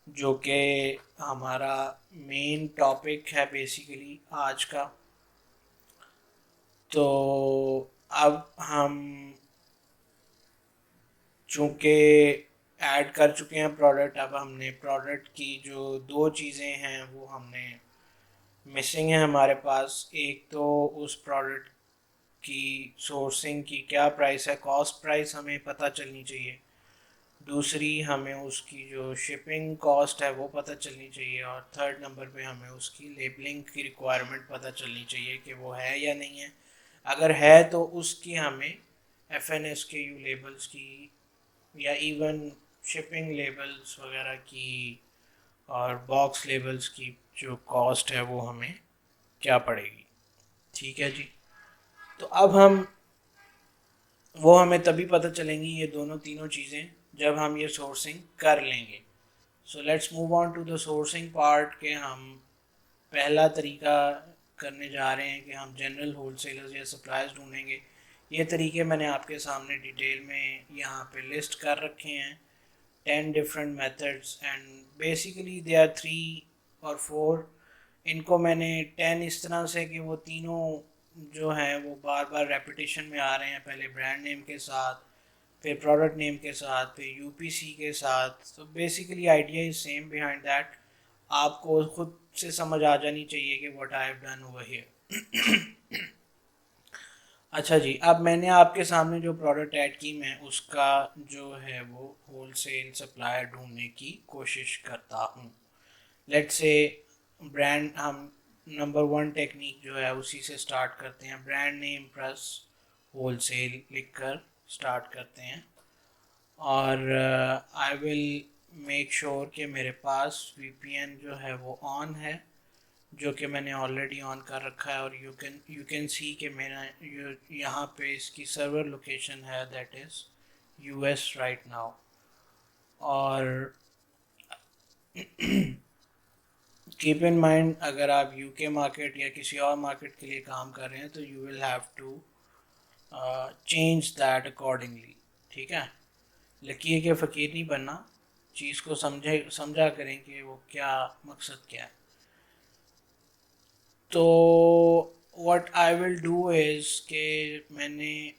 जो कि हमारा मेन टॉपिक है बेसिकली आज का। तो अब हम चूँकि ऐड कर चुके हैं प्रोडक्ट। अब हमने प्रोडक्ट की जो दो चीज़ें हैं वो हमने मिसिंग है हमारे पास। एक तो उस प्रोडक्ट की सोर्सिंग की क्या प्राइस है, कॉस्ट प्राइस हमें पता चलनी चाहिए। दूसरी हमें उसकी जो शिपिंग कॉस्ट है वो पता चलनी चाहिए। और थर्ड नंबर पे हमें उसकी लेबलिंग की रिक्वायरमेंट पता चलनी चाहिए कि वो है या नहीं है। अगर है तो उसकी हमें FNSKU लेबल्स की या इवन शिपिंग लेबल्स वगैरह की और बॉक्स लेबल्स की जो कॉस्ट है वो हमें क्या पड़ेगी। ठीक है जी। तो अब हम वो हमें तभी पता चलेंगी ये दोनों तीनों चीज़ें जब हम ये सोर्सिंग कर लेंगे। So let's move on to the sourcing part के हम पहला तरीका करने जा रहे हैं कि हम जनरल होलसेलर्स या सप्लायर्स ढूंढेंगे। ये तरीके मैंने आपके सामने डिटेल में यहाँ पे लिस्ट कर रखे हैं, 10 different methods and basically they are 3 और 4। इनको मैंने 10 इस तरह से कि वो तीनों जो हैं वो बार बार रेपिटेशन में आ रहे हैं, पहले ब्रांड नेम के साथ, फिर प्रोडक्ट नेम के साथ, फिर UPC के साथ। तो basically idea is same behind that. आपको खुद से समझ आ जानी चाहिए कि what I have done over here. अच्छा जी, अब मैंने आपके सामने जो प्रोडक्ट ऐड की मैं उसका जो है वो होलसेल सप्लायर ढूंढने की कोशिश करता हूँ। लेट्स से ब्रांड हम नंबर 1 टेक्निक जो है उसी से स्टार्ट करते हैं। ब्रांड नेम प्लस होलसेल लिखकर स्टार्ट करते हैं और आई विल मेक श्योर कि मेरे पास VPN जो है वो ऑन है, जो कि मैंने ऑलरेडी ऑन कर रखा है। और यू कैन सी कि मेरा यहाँ पे इसकी सर्वर लोकेशन है that is US right now. और कीप इन माइंड अगर आप UK मार्केट या किसी और मार्केट के लिए काम कर रहे हैं तो you will have to change that accordingly. ठीक है, लकीर के फ़कीर नहीं बनना, चीज़ को समझा करें कि वो क्या मकसद क्या है। तो what I will do is कि मैंने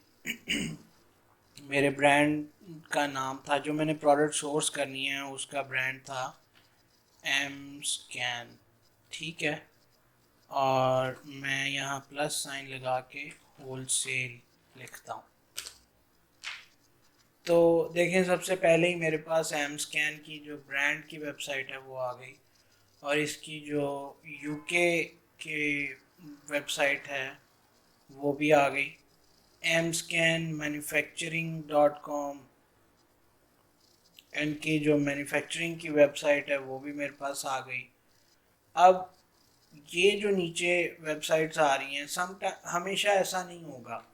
मेरे ब्रांड का नाम था, जो मैंने प्रोडक्ट सोर्स करनी है उसका ब्रांड था mScan। ठीक है, और मैं यहाँ प्लस साइन लगा के होलसेल लिखता हूँ। तो देखें, सबसे पहले ही मेरे पास mScan की जो ब्रांड की वेबसाइट है वो आ गई और इसकी जो UK की वेबसाइट है वो भी आ गई। mscanmanufacturing.com इनकी जो मैन्युफैक्चरिंग की वेबसाइट है वो भी मेरे पास आ गई। अब ये जो नीचे वेबसाइट्स आ रही हैं, हमेशा ऐसा नहीं होगा।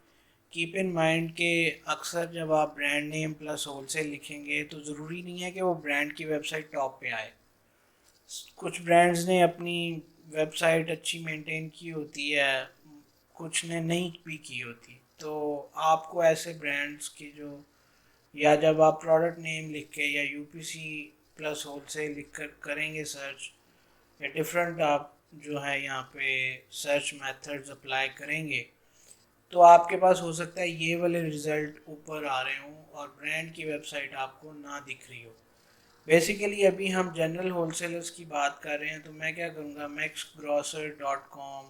कीप इन माइंड के अक्सर जब आप ब्रांड नेम प्लस होलसेल लिखेंगे तो ज़रूरी नहीं है कि वो ब्रांड की वेबसाइट टॉप पे आए। कुछ ब्रांड्स ने अपनी वेबसाइट अच्छी मेंटेन की होती है, कुछ ने नहीं भी की होती। तो आपको ऐसे ब्रांड्स की जो, या जब आप प्रोडक्ट नेम लिख के या UPC प्लस होलसेल लिख कर करेंगे सर्च, या डिफरेंट आप जो है यहाँ पे सर्च मेथड्स अप्लाई करेंगे तो आपके पास हो सकता है ये वाले रिज़ल्ट ऊपर आ रहे हों और ब्रांड की वेबसाइट आपको ना दिख रही हो। बेसिकली अभी हम जनरल होलसेलर्स की बात कर रहे हैं तो मैं क्या करूँगा, maxgrocer.com,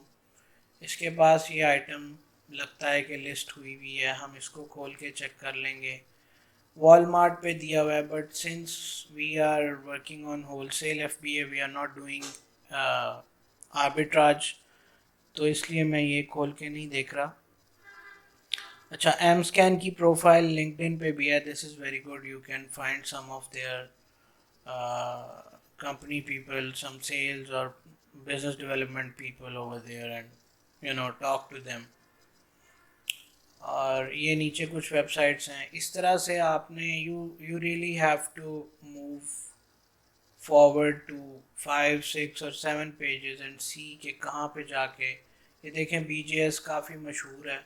इसके पास ये आइटम लगता है कि लिस्ट हुई हुई है, हम इसको खोल के चेक कर लेंगे। वॉलमार्ट पे दिया हुआ है, but since we are working on wholesale FBA we are not doing arbitrage, तो इसलिए मैं ये खोल के नहीं देख रहा। अच्छा, mScan की प्रोफाइल लिंक्डइन पे भी है, this is very good. You can find some of their company people, some sales or business development people over there and talk to them। और ये नीचे कुछ वेबसाइट्स हैं। इस तरह से आपने you really have to move forward to 5, 6 और 7 पेजेस एंड सी के कहाँ पे जाके, ये देखें BJS काफ़ी मशहूर है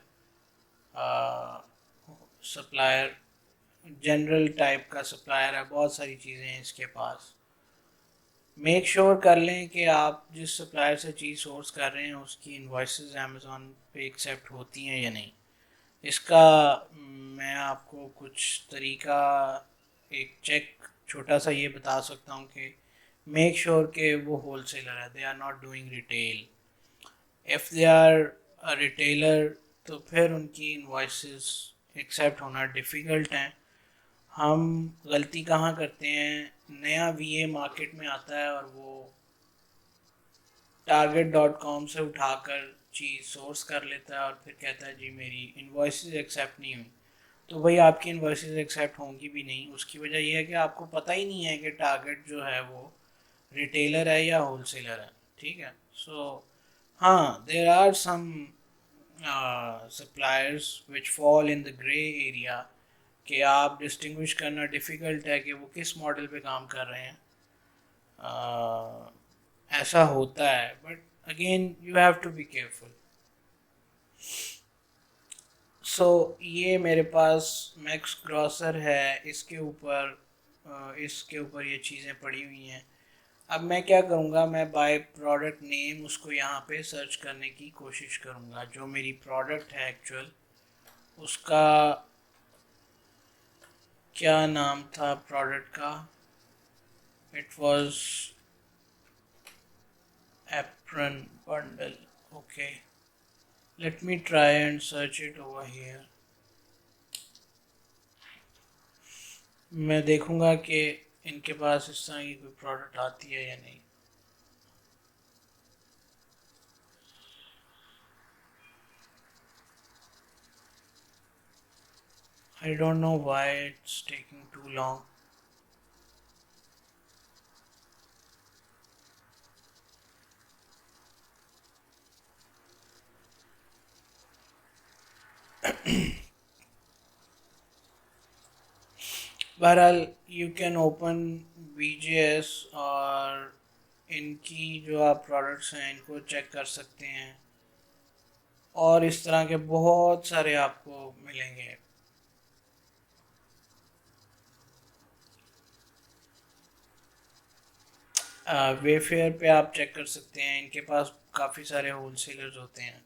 सप्लायर, जनरल टाइप का सप्लायर है, बहुत सारी चीज़ें हैं इसके पास। मेक श्योर कर लें कि आप जिस सप्लायर से चीज़ सोर्स कर रहे हैं उसकी इन्वॉइसेस अमेज़ॉन पे एक्सेप्ट होती हैं या नहीं। इसका मैं आपको कुछ तरीका एक चेक छोटा सा ये बता सकता हूँ कि मेक श्योर कि वो होल सेलर है, they are not doing retail. If they are a retailer तो फिर उनकी इन्वाइसेस एक्सेप्ट होना डिफ़िकल्ट हैं। हम गलती कहाँ करते हैं, नया वीए मार्केट में आता है और वो target.com से उठाकर चीज़ सोर्स कर लेता है और फिर कहता है जी मेरी इन्वाइसेस एक्सेप्ट नहीं हुई। तो भाई आपकी इन्वाइसेस एक्सेप्ट होंगी भी नहीं, उसकी वजह यह है कि आपको पता ही नहीं है कि टारगेट जो है वो रिटेलर है या होलसेलर है। ठीक है, सो हाँ, there are some suppliers which fall in the grey area कि आप डिस्टिंग्विश करना डिफ़िकल्ट है कि वो किस मॉडल पे काम कर रहे हैं। ऐसा होता है, but again you have to be careful. So ये मेरे पास मैक्स ग्रॉसर है, इसके ऊपर ये चीज़ें पड़ी हुई हैं। अब मैं क्या करूँगा, मैं बाय प्रोडक्ट नेम उसको यहाँ पे सर्च करने की कोशिश करूँगा। जो मेरी प्रोडक्ट है एक्चुअल, उसका क्या नाम था प्रोडक्ट का, it was apron bundle. Okay, let me try and search it over here। मैं देखूंगा कि इनके पास इस तरह की कोई प्रोडक्ट आती है या नहीं। I don't know why it's taking too long। बहरहाल यू कैन ओपन VJS और इनकी जो आप प्रोडक्ट्स हैं इनको चेक कर सकते हैं, और इस तरह के बहुत सारे आपको मिलेंगे। वेफेयर पे आप चेक कर सकते हैं, इनके पास काफ़ी सारे होलसेलर्स होते हैं,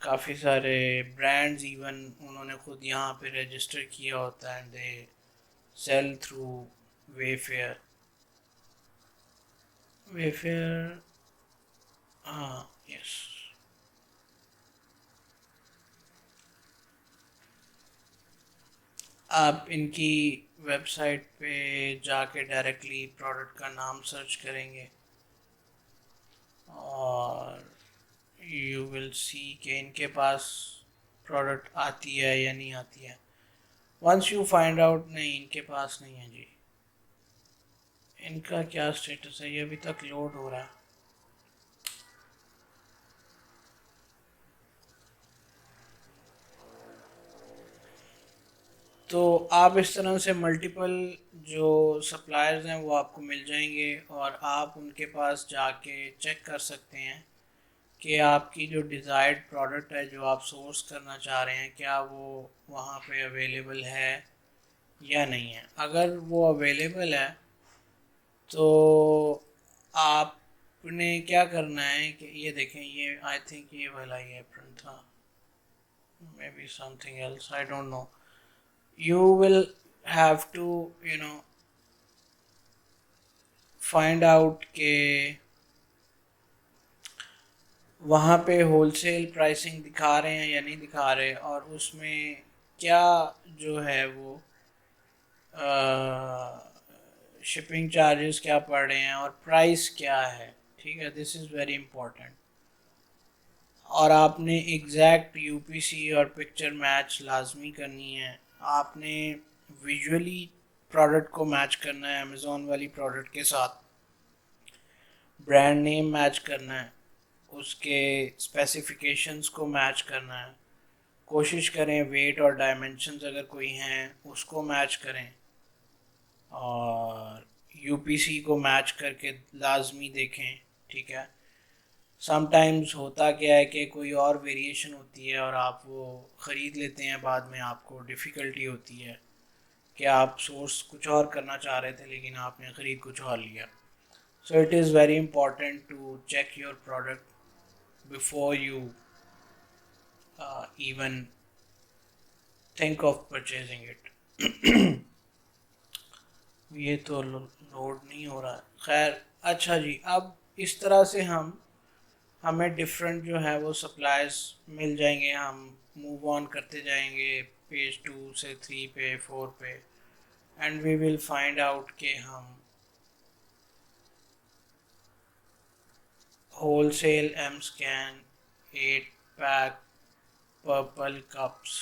काफ़ी सारे ब्रांड्स इवन उन्होंने खुद यहाँ पे रजिस्टर किया होता है and they sell through Wayfair. Wayfair, हाँ, यस। आप इनकी वेबसाइट पे जाके डायरेक्टली प्रोडक्ट का नाम सर्च करेंगे और यू विल सी कि इनके पास प्रोडक्ट आती है या नहीं आती है। वंस यू फाइंड आउट नहीं इनके पास नहीं है जी, इनका क्या स्टेटस है, ये अभी तक लोड हो रहा है। तो आप इस तरह से मल्टीपल जो सप्लायर्स हैं वो आपको मिल जाएंगे और आप उनके पास जाके चेक कर सकते हैं कि आपकी जो डिज़ायर्ड प्रोडक्ट है जो आप सोर्स करना चाह रहे हैं क्या वो वहाँ पे अवेलेबल है या नहीं है। अगर वो अवेलेबल है तो आपने क्या करना है कि ये देखें, ये आई थिंक ये वाला ही एप्रन था, may be something else, I don't no. You will have to find out कि वहाँ पे होलसेल प्राइसिंग दिखा रहे हैं या नहीं दिखा रहे, और उसमें क्या जो है वो शिपिंग चार्जेस क्या पड़ रहे हैं और प्राइस क्या है। ठीक है, दिस इज़ वेरी इम्पोर्टेंट। और आपने एग्जैक्ट यूपीसी और पिक्चर मैच लाजमी करनी है। आपने विजुअली प्रोडक्ट को मैच करना है अमेज़ॉन वाली प्रोडक्ट के साथ, ब्रांड नेम मैच करना है, उसके स्पेसिफिकेशंस को मैच करना है। कोशिश करें वेट और डायमेंशंस अगर कोई हैं उसको मैच करें, और यूपीसी को मैच करके लाजमी देखें। ठीक है, समटाइम्स होता क्या है कि कोई और वेरिएशन होती है और आप वो ख़रीद लेते हैं, बाद में आपको डिफ़िकल्टी होती है कि आप सोर्स कुछ और करना चाह रहे थे लेकिन आपने ख़रीद कुछ और लिया। So it is very important to check your product before you even think of purchasing it। ये तो लोड नहीं हो रहा। खैर, अच्छा जी, अब इस तरह से हमें डिफरेंट जो है वो सप्लाईज मिल जाएंगे। हम मूव ऑन करते जाएंगे पेज 2 से 3 पे, 4 पे, and we will find out कि हम wholesale M scan 8 pack purple cups,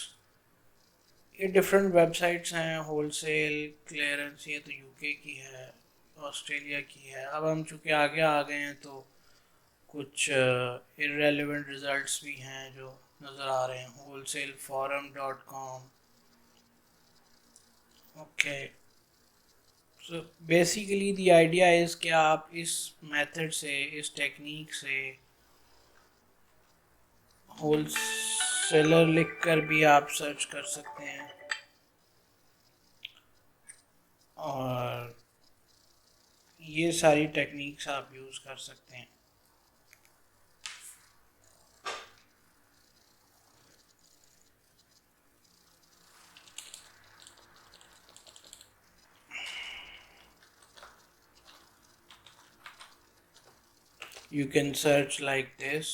ये डिफरेंट वेबसाइट्स हैं। होलसेल क्लियरेंस, ये तो यूके की है, ऑस्ट्रेलिया की है। अब हम चूँकि आगे आ गए हैं तो कुछ इररेलेवेंट रिजल्ट्स भी हैं जो नज़र आ रहे हैं। Wholesale forum dot com, okay. So basically the idea is कि आप इस मेथड से, इस टेक्निक से होलसेलर लिख कर भी आप सर्च कर सकते हैं, और ये सारी टेक्निक्स आप यूज़ कर सकते हैं। You can search like this,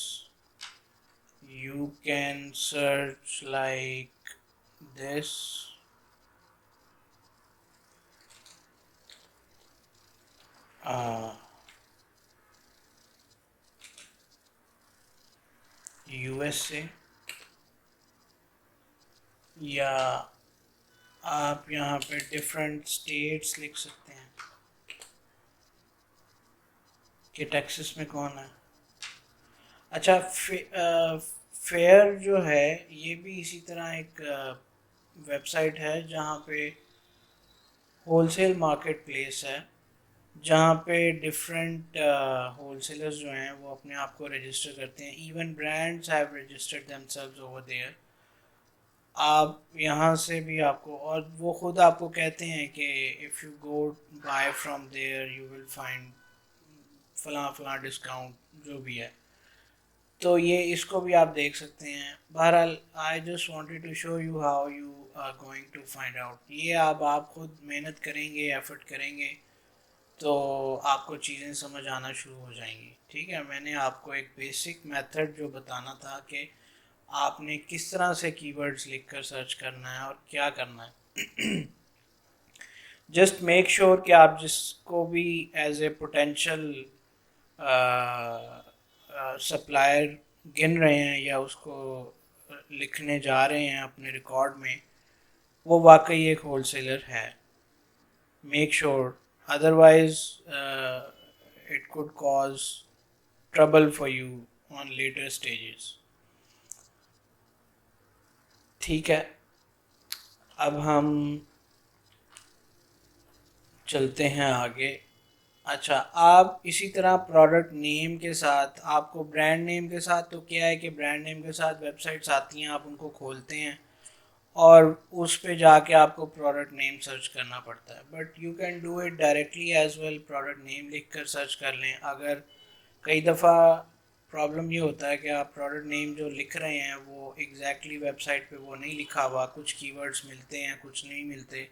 you can search like this, USA, या आप यहाँ पे डिफरेंट स्टेट्स लिख सकते हैं कि टेक्सास में कौन है। अच्छा, फेयर जो है ये भी इसी तरह एक वेबसाइट है जहाँ पे होलसेल मार्केट प्लेस है, जहाँ पे डिफरेंट होलसेलर्स जो हैं वो अपने आप को रजिस्टर करते हैं। Even brands have registered themselves over there. आप यहाँ से भी आपको, और वो खुद आपको कहते हैं कि if you go buy from there you will find फलां फलां डिस्काउंट जो भी है। तो ये इसको भी आप देख सकते हैं। बहरहाल, I just wanted to show you how you are going to find out. ये अब आप खुद मेहनत करेंगे, एफर्ट करेंगे, तो आपको चीज़ें समझ आना शुरू हो जाएंगी। ठीक है, मैंने आपको एक बेसिक मेथड जो बताना था कि आपने किस तरह से कीवर्ड्स लिखकर सर्च करना है और क्या करना है। जस्ट मेक श्योर कि आप जिसको भी एज ए पोटेंशियल सप्लायर गिन रहे हैं या उसको लिखने जा रहे हैं अपने रिकॉर्ड में, वो वाकई एक होलसेलर है। Make sure, otherwise it could cause trouble for you on later stages। ठीक है, अब हम चलते हैं आगे। अच्छा, आप इसी तरह प्रोडक्ट नेम के साथ, आपको ब्रांड नेम के साथ तो क्या है कि ब्रांड नेम के साथ वेबसाइट्स आती हैं, आप उनको खोलते हैं और उस पे जाके आपको प्रोडक्ट नेम सर्च करना पड़ता है। But you can do it directly as well. Product name लिख कर सर्च कर लें। अगर कई दफ़ा प्रॉब्लम ये होता है कि आप प्रोडक्ट नेम जो लिख रहे हैं वो एग्जैक्टली वेबसाइट पे वो नहीं लिखा हुआ, कुछ कीवर्ड्स मिलते हैं, कुछ नहीं मिलते,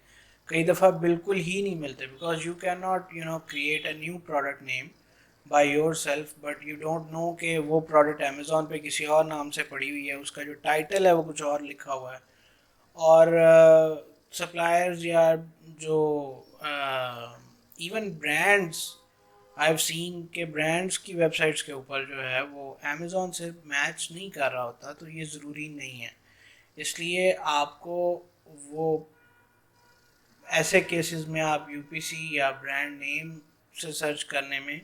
कई दफ़ा बिल्कुल ही नहीं मिलते, because you can not create a new product name by your self, but you don't know कि वो प्रोडक्ट अमेज़ॉन पे किसी और नाम से पड़ी हुई है, उसका जो टाइटल है वो कुछ और लिखा हुआ है। और सप्लायर्स या जो even brands, I have seen के ब्रांड्स की वेबसाइट्स के ऊपर जो है वो अमेज़ॉन से मैच नहीं कर रहा होता, तो ये ज़रूरी नहीं है। इसलिए आपको वो ऐसे केसेस में आप यूपीसी या ब्रांड नेम से सर्च करने में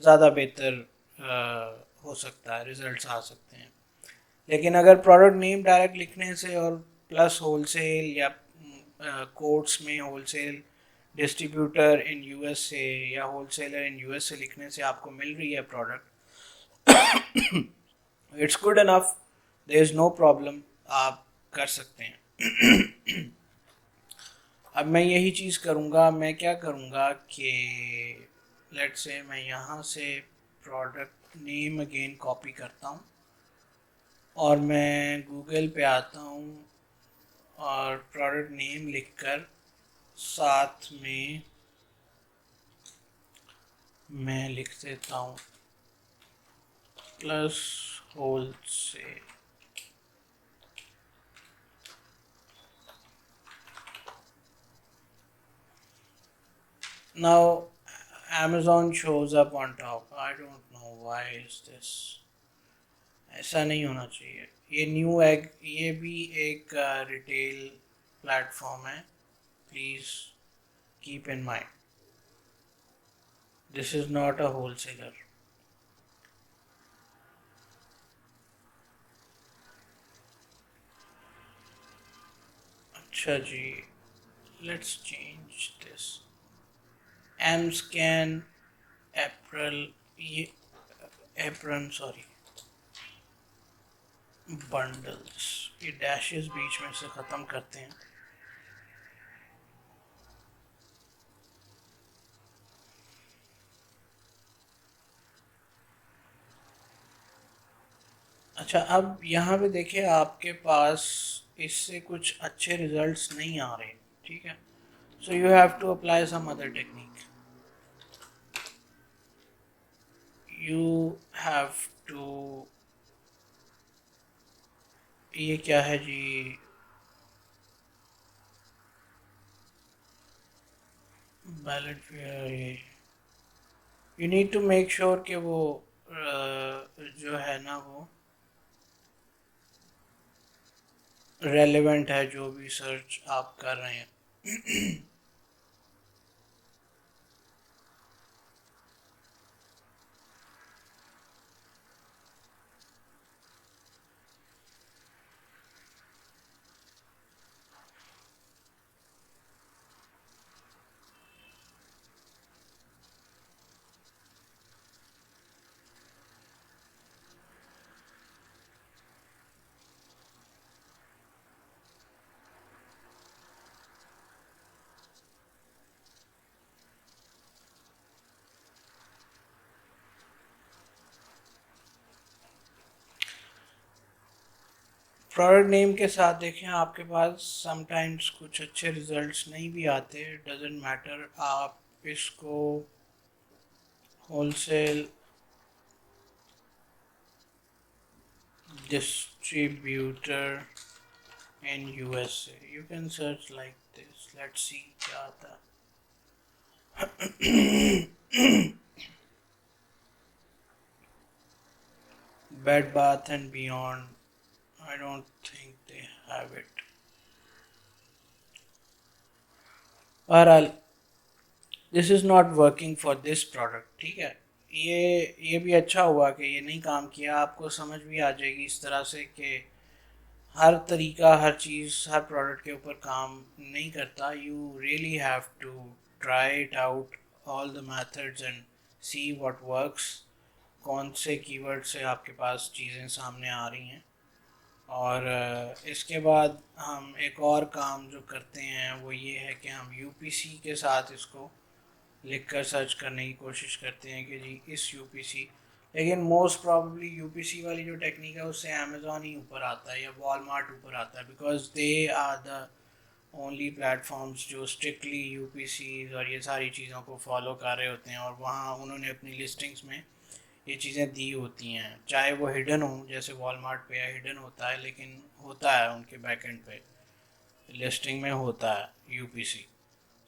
ज़्यादा बेहतर हो सकता है, रिजल्ट्स आ सकते हैं। लेकिन अगर प्रोडक्ट नेम डायरेक्ट लिखने से और प्लस होलसेल या कोर्ट्स में होलसेल डिस्ट्रीब्यूटर इन यूएसए या होलसेलर इन यूएसए लिखने से आपको मिल रही है product, it's good enough, there is no problem, आप कर सकते हैं। अब मैं यही चीज़ करूँगा। मैं क्या करूँगा कि लेट्स से मैं यहाँ से प्रोडक्ट नेम अगेन कॉपी करता हूँ और मैं गूगल पे आता हूँ और प्रोडक्ट नेम लिखकर साथ में मैं लिख देता हूँ plus wholesale. Now Amazon shows up on top. I don't know why is this. ऐसा नहीं होना चाहिए। ये न्यू एग, ये भी एक रिटेल प्लेटफॉर्म है, please keep in mind, this is not a wholesaler. अच्छा जी, let's change this. M scan April, ये एप्रन सॉरी बंडल्स, ये डैशेस बीच में से ख़त्म करते हैं। अच्छा, अब यहाँ पे देखिए आपके पास इससे कुछ अच्छे रिजल्ट्स नहीं आ रहे, ठीक है, so you have to apply some other technique. You have to, ये क्या है जी, बैलेट फेयर, ये you need to make sure कि वो जो है ना वो रेलेवेंट है जो भी सर्च आप कर रहे हैं। प्रोडक्ट नेम के साथ देखें आपके पास समटाइम्स कुछ अच्छे रिजल्ट्स नहीं भी आते, डजेंट मैटर, आप इसको wholesale distributor in USA. You can search like this. Let's see क्या आता है। Bed Bath and Beyond. I don't think they have it. बहरहाल this is not working for this product, ठीक है। ये भी अच्छा हुआ कि ये नहीं काम किया, आपको समझ भी आ जाएगी इस तरह से कि हर तरीका, हर चीज़, हर प्रोडक्ट के ऊपर काम नहीं करता। You really have to try it out all the methods and see what works, कौन से कीवर्ड से आपके पास चीज़ें सामने आ रही हैं। और इसके बाद हम एक और काम जो करते हैं वो ये है कि हम यूपीसी के साथ इसको लिख कर सर्च करने की कोशिश करते हैं कि जी इस यूपीसी, लेकिन मोस्ट प्रॉब्ली यूपीसी वाली जो टेक्निक है उससे अमेज़ॉन ही ऊपर आता है या वॉलमार्ट ऊपर आता है, because they are the only platforms जो स्ट्रिक्टली यूपीसी और ये सारी चीज़ों को फॉलो कर रहे होते हैं, और वहाँ उन्होंने अपनी लिस्टिंग्स में ये चीज़ें दी होती हैं, चाहे वो हिडन हो, जैसे वॉलमार्ट पे या हिडन होता है, लेकिन होता है उनके बैकएंड पे लिस्टिंग में होता है यूपीसी।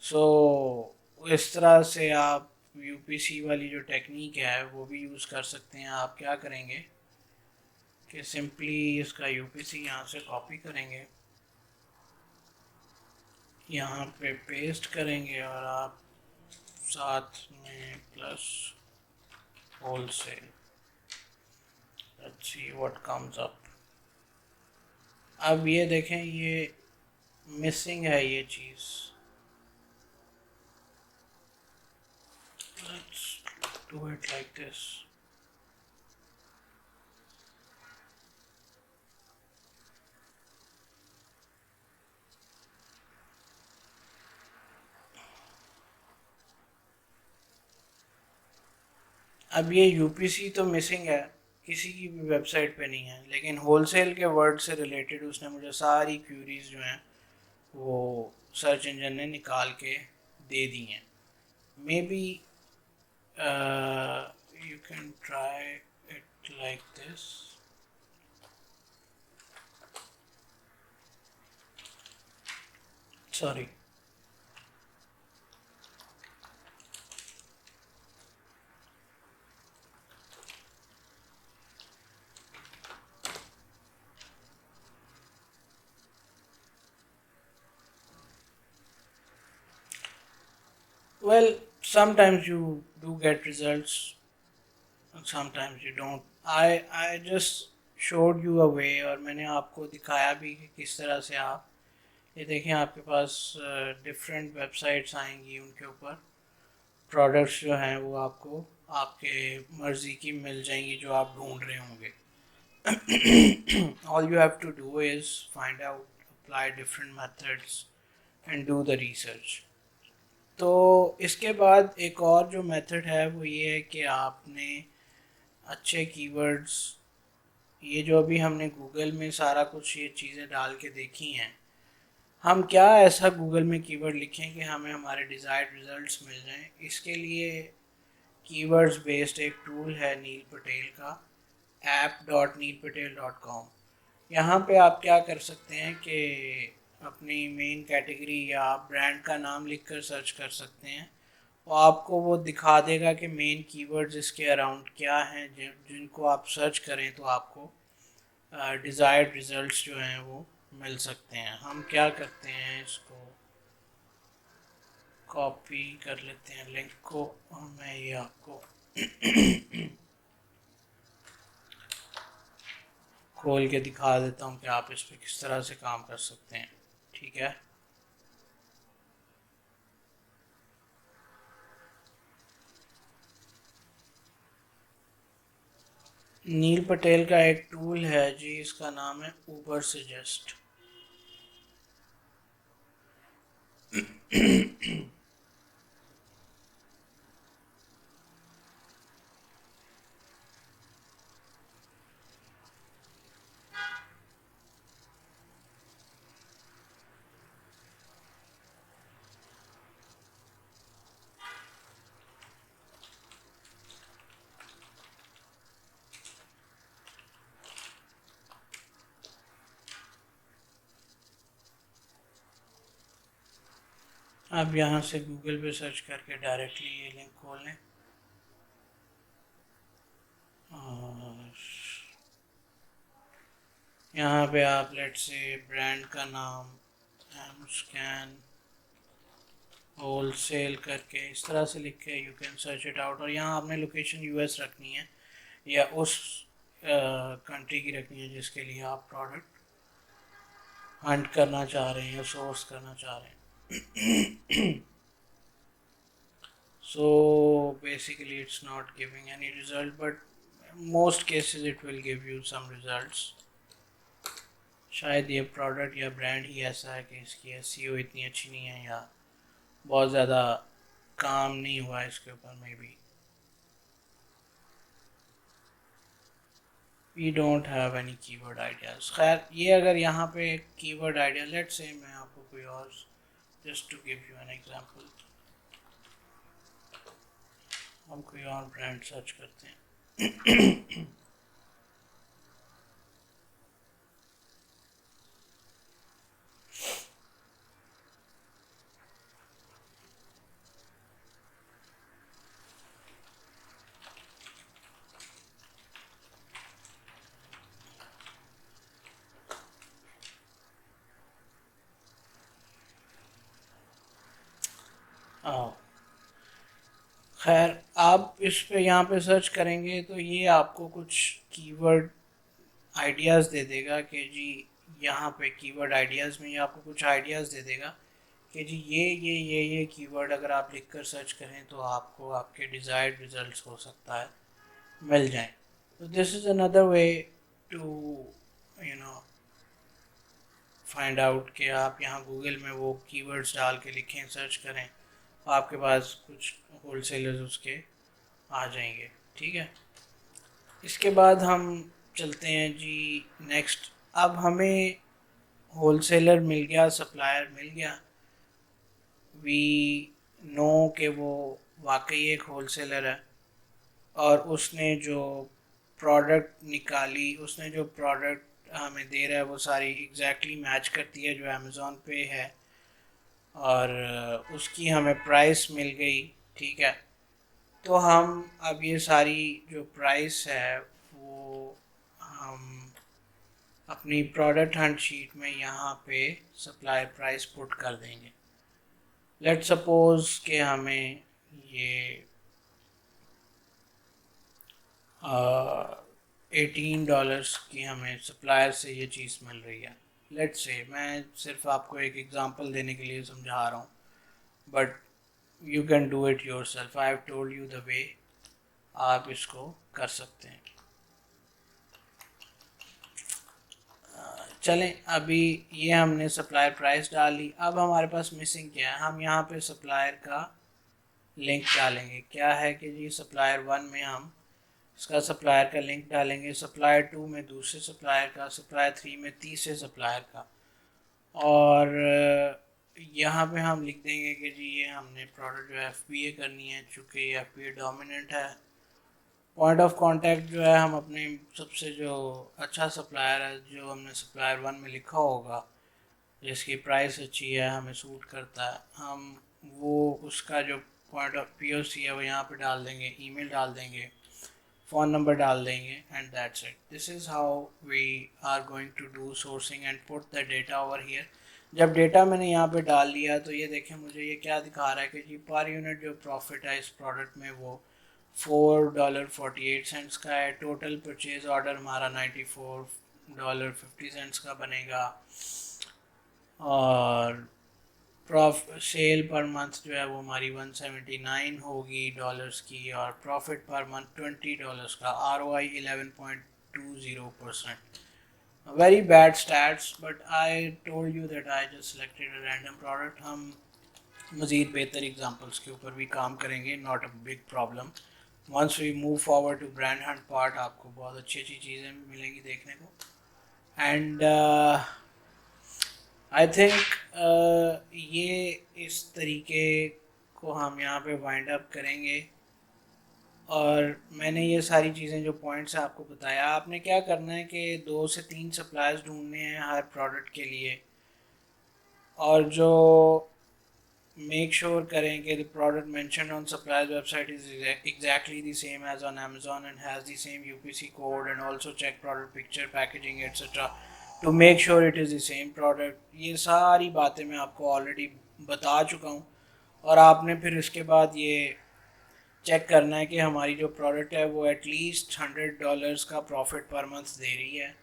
सो इस तरह से आप यूपीसी वाली जो टेक्निक है वो भी यूज़ कर सकते हैं। आप क्या करेंगे कि सिंपली इसका यूपीसी यहाँ से कॉपी करेंगे, यहाँ पे पेस्ट करेंगे और आप साथ में plus wholesale, let's see what comes up. अब ये देखें, ये मिसिंग है ये चीज़, let's do it like this. अब ये यूपीसी तो मिसिंग है, किसी की भी वेबसाइट पे नहीं है, लेकिन होलसेल के वर्ड से रिलेटेड उसने मुझे सारी क्यूरीज जो हैं वो सर्च इंजन ने निकाल के दे दी हैं। May be you can try it like this. Sorry. Well, sometimes you do get results, and sometimes you don't. I just showed you a way, और मैंने आपको दिखाया भी कि किस तरह से आप ये देखें, आपके पास डिफरेंट वेबसाइट्स आएंगी, उनके ऊपर प्रोडक्ट्स जो हैं वो आपको आपके मर्ज़ी की मिल जाएंगी जो आप ढूंढ रहे होंगे. All you have to do is find out, apply different methods and do the research. तो इसके बाद एक और जो मेथड है वो ये है कि आपने अच्छे कीवर्ड्स, ये जो अभी हमने गूगल में सारा कुछ ये चीज़ें डाल के देखी हैं, हम क्या ऐसा गूगल में कीवर्ड लिखें कि हमें हमारे डिज़ायर्ड रिजल्ट्स मिल जाएं. इसके लिए कीवर्ड्स बेस्ड एक टूल है नील पटेल का, app.neelpatel.com. यहाँ पे आप क्या कर सकते हैं कि अपनी मेन कैटेगरी या ब्रांड का नाम लिखकर सर्च कर सकते हैं, और आपको वो दिखा देगा कि मेन कीवर्ड्स इसके अराउंड क्या हैं जिनको आप सर्च करें तो आपको डिज़ायर्ड रिजल्ट्स जो हैं वो मिल सकते हैं. हम क्या करते हैं, इसको कॉपी कर लेते हैं लिंक को, और मैं ये आपको खोल के दिखा देता हूँ कि आप इस पर किस तरह से काम कर सकते हैं. ठीक है. नील पटेल का एक टूल है जी, इसका नाम है ऊबर सजेस्ट. आप यहाँ से गूगल पे सर्च करके डायरेक्टली ये लिंक खोल लें, और यहाँ पे आप लेट से ब्रांड का नाम एम स्कैन होल सेल करके इस तरह से लिख के you can search it out. और यहाँ आपने लोकेशन यूएस रखनी है या उस कंट्री की रखनी है जिसके लिए आप प्रोडक्ट हंट करना चाह रहे हैं या सोर्स करना चाह रहे हैं. So basically it's not giving any result, but most cases it will give you some results. शायद ये प्रोडक्ट या ब्रांड ही ऐसा है कि इसकी एसईओ इतनी अच्छी नहीं है या बहुत ज़्यादा काम नहीं हुआ है इसके ऊपर. Maybe we don't have any keyword ideas. खैर, ये अगर यहाँ पे कीवर्ड आइडिया, लेट से मैं आपको कोई और, just to give you an example, हम कोई और ब्रांड सर्च करते हैं. खैर, आप इस पे यहाँ पे सर्च करेंगे तो ये आपको कुछ कीवर्ड आइडियाज़ दे देगा कि जी यहाँ पे कीवर्ड आइडियाज़ में ये आपको कुछ आइडियाज़ दे देगा कि जी ये कीवर्ड अगर आप लिख कर सर्च करें तो आपको आपके डिज़ायर्ड रिजल्ट्स हो सकता है मिल जाएं. तो this is another way to you know find out कि आप यहाँ गूगल में वो कीवर्ड्स डाल के लिखें, सर्च करें, आपके पास कुछ होल सेलर्स उसके आ जाएंगे. ठीक है. इसके बाद हम चलते हैं जी नेक्स्ट. अब हमें होल सेलर मिल गया, सप्लायर मिल गया, वी नो कि वो वाकई एक होल सेलर है. और उसने जो प्रोडक्ट निकाली, उसने जो प्रोडक्ट हमें दे रहा है वो सारी एग्जैक्टली मैच करती है जो अमेज़ॉन पे है, और उसकी हमें प्राइस मिल गई। ठीक है, तो हम अब ये सारी जो प्राइस है वो हम अपनी प्रोडक्ट हंट शीट में यहाँ पे सप्लाई प्राइस पुट कर देंगे। लेट सपोज कि हमें ये 18 डॉलर्स की हमें सप्लायर से ये चीज़ मिल रही है। लेट्स से मैं सिर्फ आपको एक एग्जांपल देने के लिए समझा रहा हूँ, but you can do it your self. I have told you the way आप इसको कर सकते हैं। चलें, अभी ये हमने सप्लायर प्राइस डाल ली। अब हमारे पास मिसिंग क्या है? हम यहाँ पे सप्लायर का लिंक डालेंगे। क्या है कि जी सप्लायर 1 में हम इसका सप्लायर का लिंक डालेंगे, सप्लायर 2 में दूसरे सप्लायर का, सप्लायर 3 में तीसरे सप्लायर का, और यहाँ पे हम लिख देंगे कि जी ये हमने प्रोडक्ट जो है FBA करनी है, चूँकि ये FBA डोमिनेंट है। पॉइंट ऑफ कांटेक्ट जो है हम अपने सबसे जो अच्छा सप्लायर है, जो हमने सप्लायर 1 में लिखा होगा, जिसकी प्राइस अच्छी है, हमें सूट करता है, हम वो उसका जो पॉइंट ऑफ POC है वो यहाँ पे डाल देंगे, ईमेल डाल देंगे, फ़ोन नंबर डाल देंगे, and that's it. This is how we are going to do sourcing and put the data over here. जब डेटा मैंने यहाँ पे डाल लिया तो ये देखें मुझे ये क्या दिखा रहा है कि जी पर यूनिट जो प्रॉफिट है इस प्रोडक्ट में वो $4.48 का है। टोटल परचेज ऑर्डर हमारा $94.50 का बनेगा, और सेल पर मंथ जो है वो हमारी 179 होगी डॉलर्स की, और प्रॉफिट पर मंथ $20 का। ROI 11.20%। Very bad stats, but I told you that I just selected a random product. हम मज़ीद बेहतर एग्जांपल्स के ऊपर भी काम करेंगे, not a big problem. Once we move forward to brand hunt part, आपको बहुत अच्छी अच्छी चीज़ें मिलेंगी देखने को। एंड आई थिंक ये इस तरीके को हम यहाँ पे वाइंड अप करेंगे। और मैंने ये सारी चीज़ें जो पॉइंट्स आपको बताया, आपने क्या करना है कि 2 से 3 सप्लायर्स ढूंढने हैं हर प्रोडक्ट के लिए, और जो make sure करें कि the product mentioned on supplier's website is exactly the same as on Amazon and has the same UPC code, and also check product picture, packaging, etc. to make sure it is the same product। ये सारी बातें मैं आपको already बता चुका हूँ, और आपने फिर इसके बाद ये चेक करना है कि हमारी जो प्रोडक्ट है वो एटलीस्ट $100 का प्रॉफिट पर मंथ दे रही है,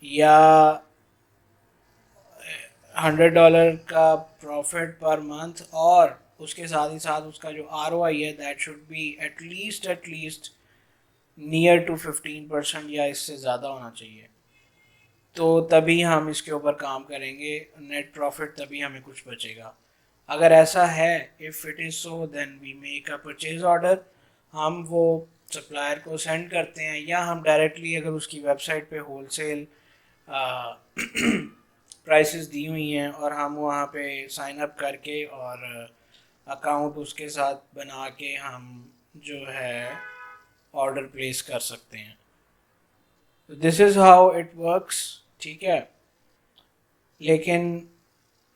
या $100 का प्रॉफिट पर मंथ, और उसके साथ ही साथ उसका जो ROI है that should be at least near to 15% या इससे ज़्यादा होना चाहिए। तो तभी हम इसके ऊपर काम करेंगे, नेट प्रॉफिट तभी हमें कुछ बचेगा। अगर ऐसा है, if it is so, then we make a purchase order. हम वो सप्लायर को सेंड करते हैं, या हम डायरेक्टली अगर उसकी वेबसाइट पे होलसेल प्राइसेस दी हुई हैं और हम वहाँ पे साइन अप करके और अकाउंट उसके साथ बना के हम जो है ऑर्डर प्लेस कर सकते हैं। This is how it works. ठीक है, लेकिन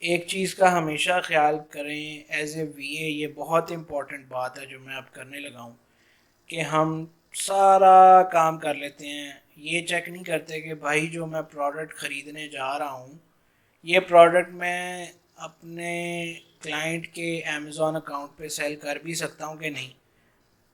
एक चीज़ का हमेशा ख्याल करें एज ए VA, ये बहुत इम्पॉर्टेंट बात है जो मैं अब करने लगा हूँ, कि हम सारा काम कर लेते हैं, ये चेक नहीं करते कि भाई जो मैं प्रोडक्ट ख़रीदने जा रहा हूँ ये प्रोडक्ट मैं अपने क्लाइंट के अमेज़ॉन अकाउंट पे सेल कर भी सकता हूँ कि नहीं,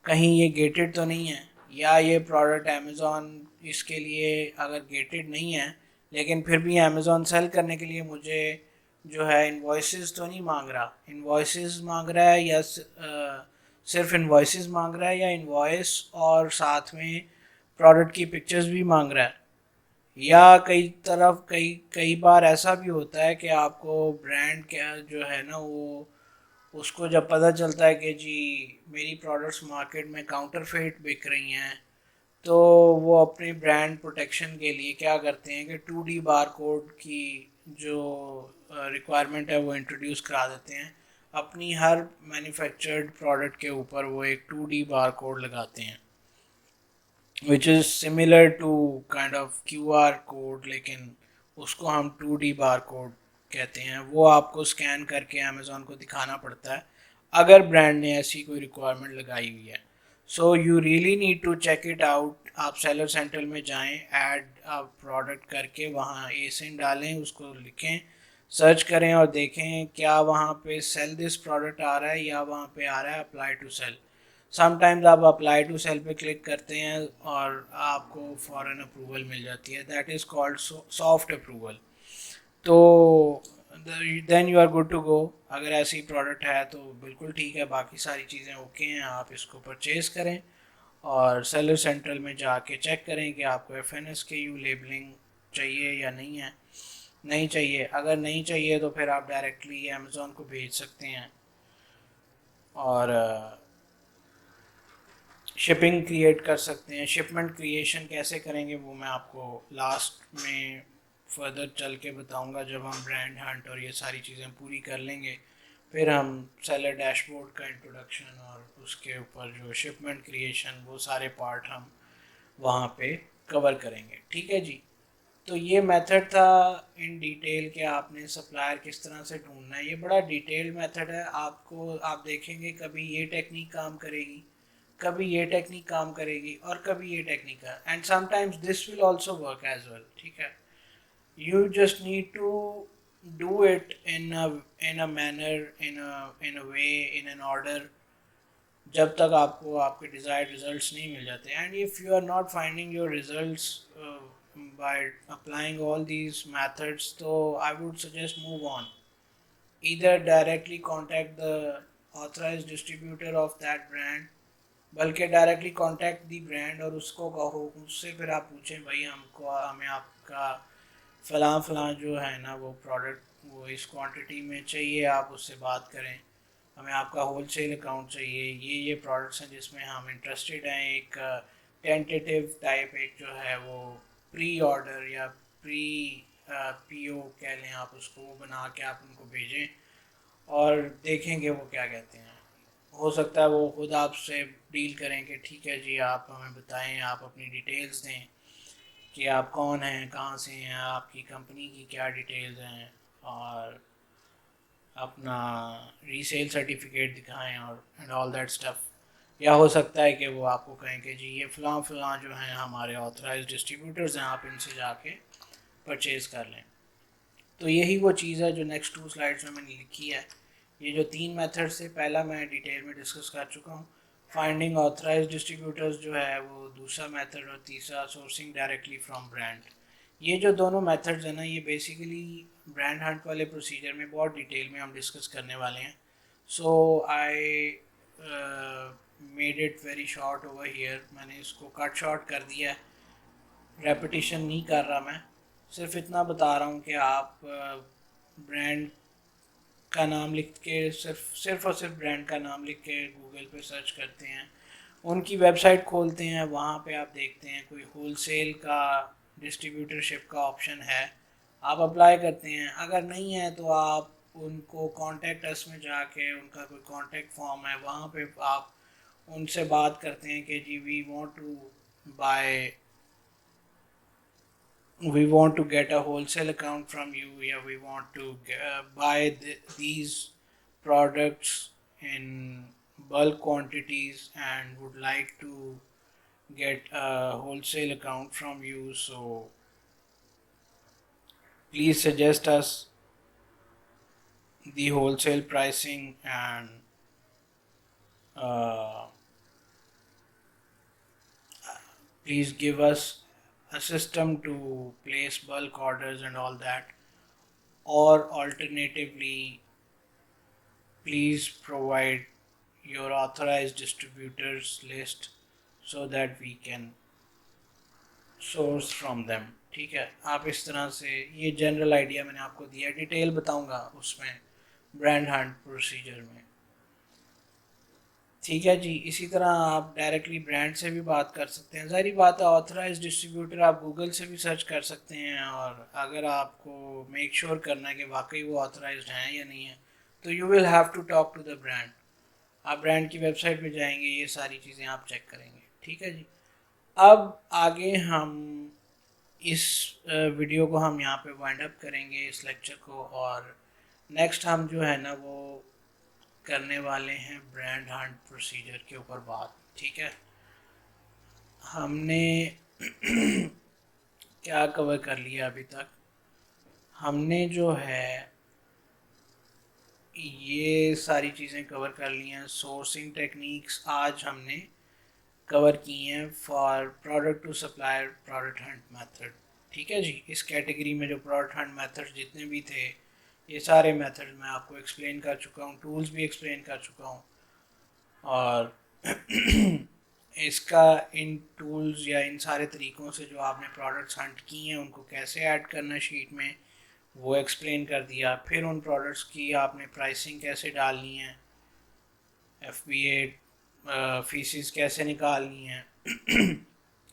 कहीं ये गेटेड तो नहीं है, या ये प्रोडक्ट अमेज़ॉन इसके लिए अगर गेटेड नहीं है लेकिन फिर भी अमेज़ॉन सेल करने के लिए मुझे जो है इन्वॉइसेस तो नहीं मांग रहा, इन्वॉइसेस मांग रहा है, या सिर्फ इन्वॉइसेस मांग रहा है, या इन्वॉइस और साथ में प्रोडक्ट की पिक्चर्स भी मांग रहा है, या कई बार ऐसा भी होता है कि आपको ब्रांड क्या जो है ना वो उसको जब पता चलता है कि जी मेरी प्रोडक्ट्स मार्केट में काउंटरफेट बिक रही हैं, तो वो अपने ब्रांड प्रोटेक्शन के लिए क्या करते हैं कि 2D बार कोड की जो रिक्वायरमेंट है वो इंट्रोड्यूस करा देते हैं। अपनी हर मैन्युफैक्चर्ड प्रोडक्ट के ऊपर वो एक 2D बार कोड लगाते हैं। Which is similar to kind of QR code, लेकिन उसको हम 2D बार कोड कहते हैं। वो आपको स्कैन करके अमेज़ॉन को दिखाना पड़ता है अगर ब्रांड ने ऐसी कोई रिक्वायरमेंट लगाई हुई है। So you really need to check it out. आप सेलर सेंट्रल में जाएं, ऐड प्रोडक्ट करके वहाँ एसिन डालें, उसको लिखें, सर्च करें और देखें क्या वहाँ पे सेल दिस प्रोडक्ट आ रहा है या वहाँ पे आ रहा है अप्लाई टू सेल। समटाइम्स आप अप्लाई टू सेल पे क्लिक करते हैं और आपको फ़ौरन अप्रूवल मिल जाती है, that is called soft approval. तो then you are good to go. अगर ऐसी प्रोडक्ट है तो बिल्कुल ठीक है, बाकी सारी चीज़ें ओके हैं, आप इसको परचेज़ करें और सेलर सेंट्रल में जाके चेक करें कि आपको FNSKU लेबलिंग चाहिए या नहीं है। नहीं चाहिए, अगर नहीं चाहिए तो फिर आप डायरेक्टली अमेज़ॉन को भेज सकते हैं और शिपिंग क्रिएट कर सकते हैं। शिपमेंट क्रिएशन कैसे करेंगे वो मैं आपको लास्ट में फर्दर चल के बताऊंगा, जब हम ब्रांड हंट और ये सारी चीज़ें पूरी कर लेंगे। फिर हम सेलर डैशबोर्ड का इंट्रोडक्शन और उसके ऊपर जो शिपमेंट क्रिएशन, वो सारे पार्ट हम वहाँ पे कवर करेंगे। ठीक है जी। तो ये मेथड था इन डिटेल कि आपने सप्लायर किस तरह से ढूंढना है। ये बड़ा डिटेल्ड मेथड है। आपको आप देखेंगे कभी ये टेक्निक काम करेगी, कभी ये टेक्निक काम करेगी और कभी ये टेक्निक है, and sometimes this will also work as well. ठीक है, you just need to do it in a manner, in a way, in an order, जब तक आपको आपके डिज़ायर्ड रिजल्ट्स नहीं मिल जाते। And if you are not finding your results by applying all these methods, तो I would suggest move on. either directly contact the authorized distributor of that brand, बल्कि directly contact the brand और उसको कहो, उससे फिर आप पूछें भाई हमको हमें आपका फ़लाँ फ़लाँ जो है ना वो प्रोडक्ट वो इस क्वांटिटी में चाहिए, आप उससे बात करें, हमें आपका होलसेल अकाउंट चाहिए, ये प्रोडक्ट्स हैं जिसमें हम इंटरेस्टेड हैं। एक टेंटेटिव टाइप एक जो है वो प्री ऑर्डर या प्री PO कह लें आप उसको, वो बना के आप उनको भेजें और देखेंगे वो क्या कहते हैं। हो सकता है वो खुद आपसे डील करें कि ठीक है जी, आप हमें बताएं, आप अपनी डिटेल्स दें कि आप कौन हैं, कहाँ से हैं, आपकी कंपनी की क्या डिटेल्स हैं और अपना रीसेल सर्टिफिकेट दिखाएं और एंड ऑल दैट स्टफ। या हो सकता है कि वो आपको कहें कि जी ये फ़लाँ फ़लाँ जो हैं हमारे ऑथराइज्ड डिस्ट्रीब्यूटर्स हैं, आप इनसे जाके परचेज़ कर लें। तो यही वो चीज़ है जो नेक्स्ट 2 स्लाइड्स में मैंने लिखी है। ये जो 3 मेथड से पहला मैं डिटेल में डिस्कस कर चुका हूँ। फाइंडिंग ऑथराइज्ड डिस्ट्रीब्यूटर्स जो है वो दूसरा मेथड, और तीसरा सोर्सिंग डायरेक्टली फ्रॉम ब्रांड। ये जो दोनों मेथड्स हैं ना, ये बेसिकली ब्रांड हंट वाले प्रोसीजर में बहुत डिटेल में हम डिस्कस करने वाले हैं। So I made it very short over here. मैंने इसको कट शॉर्ट कर दिया है, रेपिटिशन नहीं कर रहा मैं, सिर्फ इतना बता रहा हूँ कि आप ब्रांड का नाम लिख के सिर्फ और सिर्फ ब्रांड का नाम लिख के गूगल पे सर्च करते हैं, उनकी वेबसाइट खोलते हैं, वहाँ पे आप देखते हैं कोई होलसेल का डिस्ट्रीब्यूटरशिप का ऑप्शन है, आप अप्लाई करते हैं। अगर नहीं है तो आप उनको कॉन्टेक्ट अस में जाके उनका कोई कॉन्टेक्ट फॉर्म है, वहाँ पे आप उनसे बात करते हैं कि जी bye we want to get a wholesale account from you, yeah, we want to buy these products in bulk quantities and would like to get a wholesale account from you, so please suggest us the wholesale pricing and uh, please give us a system to place bulk orders and all that, or alternatively please provide your authorized distributors list so that we can source from them। ठीक है, आप इस तरह से, ये general idea मैंने आपको दिया, डिटेल बताऊंगा उसमें ब्रांड हंट प्रोसीजर में। ठीक है जी। इसी तरह आप डायरेक्टली ब्रांड से भी बात कर सकते हैं। ज़ाहिर बात है ऑथराइज्ड डिस्ट्रीब्यूटर आप गूगल से भी सर्च कर सकते हैं, और अगर आपको मेक श्योर करना है कि वाकई वो ऑथराइज्ड हैं या नहीं है, तो you will have to talk to the brand. आप ब्रांड की वेबसाइट पे जाएंगे, ये सारी चीज़ें आप चेक करेंगे। ठीक है जी। अब आगे हम इस वीडियो को हम यहाँ पे वाइंड अप करेंगे, इस लेक्चर को, और नेक्स्ट हम जो है ना वो करने वाले हैं ब्रांड हंट प्रोसीजर के ऊपर बात। ठीक है, हमने क्या कवर कर लिया अभी तक? हमने जो है ये सारी चीज़ें कवर कर ली हैं। सोर्सिंग टेक्निक्स आज हमने कवर की हैं for product to supplier product hunt method. ठीक है जी, इस कैटेगरी में जो प्रोडक्ट हंट मेथड जितने भी थे ये सारे मेथड मैं आपको एक्सप्लेन कर चुका हूँ, टूल्स भी एक्सप्लेन कर चुका हूँ, और इसका इन टूल्स या इन सारे तरीक़ों से जो आपने प्रोडक्ट्स हंट किए हैं उनको कैसे ऐड करना शीट में वो एक्सप्लेन कर दिया। फिर उन प्रोडक्ट्स की आपने प्राइसिंग कैसे डालनी है, FBA फीसिस कैसे निकालनी है,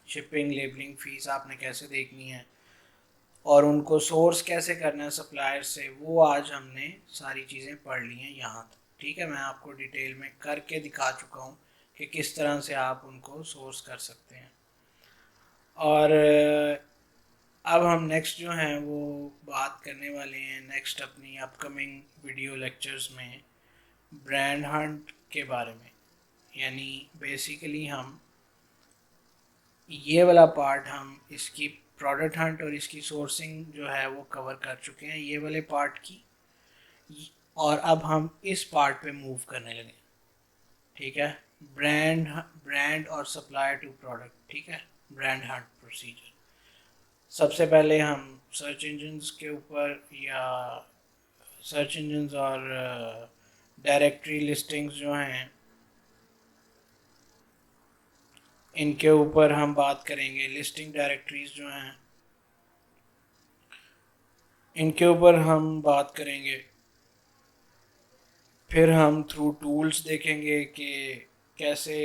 शिपिंग लेबलिंग फ़ीस आपने कैसे देखनी है, और उनको सोर्स कैसे करना है सप्लायर से, वो आज हमने सारी चीज़ें पढ़ ली हैं यहाँ तक। ठीक है, मैं आपको डिटेल में करके दिखा चुका हूँ कि किस तरह से आप उनको सोर्स कर सकते हैं। और अब हम नेक्स्ट जो हैं वो बात करने वाले हैं नेक्स्ट अपनी अपकमिंग वीडियो लेक्चर्स में ब्रांड हंट के बारे में। यानी बेसिकली हम ये वाला पार्ट हम इसकी प्रोडक्ट हंट और इसकी सोर्सिंग जो है वो कवर कर चुके हैं ये वाले पार्ट की, और अब हम इस पार्ट पे मूव करने लगे। ठीक है, ब्रांड और सप्लायर टू प्रोडक्ट। ठीक है, ब्रांड हंट प्रोसीजर। सबसे पहले हम सर्च इंजन्स के ऊपर या सर्च इंजन्स और डायरेक्टरी लिस्टिंग्स जो हैं इनके ऊपर हम बात करेंगे। लिस्टिंग डायरेक्टरीज जो हैं इनके ऊपर हम बात करेंगे। फिर हम थ्रू टूल्स देखेंगे कि कैसे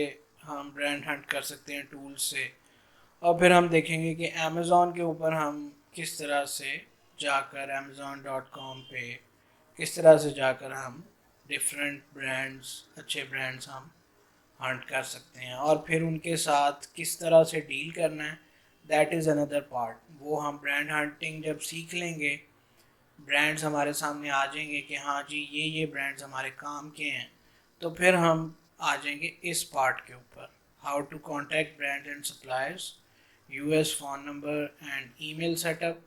हम ब्रांड हंट कर सकते हैं टूल्स से, और फिर हम देखेंगे कि अमेज़ॉन के ऊपर हम किस तरह से जाकर amazon.com पे किस तरह से जाकर हम डिफरेंट ब्रांड्स, अच्छे ब्रांड्स हम हंट कर सकते हैं, और फिर उनके साथ किस तरह से डील करना है, दैट इज़ अनदर पार्ट। वो हम ब्रांड हंटिंग जब सीख लेंगे, ब्रांड्स हमारे सामने आ जाएंगे कि हाँ जी ये ब्रांड्स हमारे काम के हैं, तो फिर हम आ जाएंगे इस पार्ट के ऊपर, how to contact brand and suppliers, US phone number and email setup,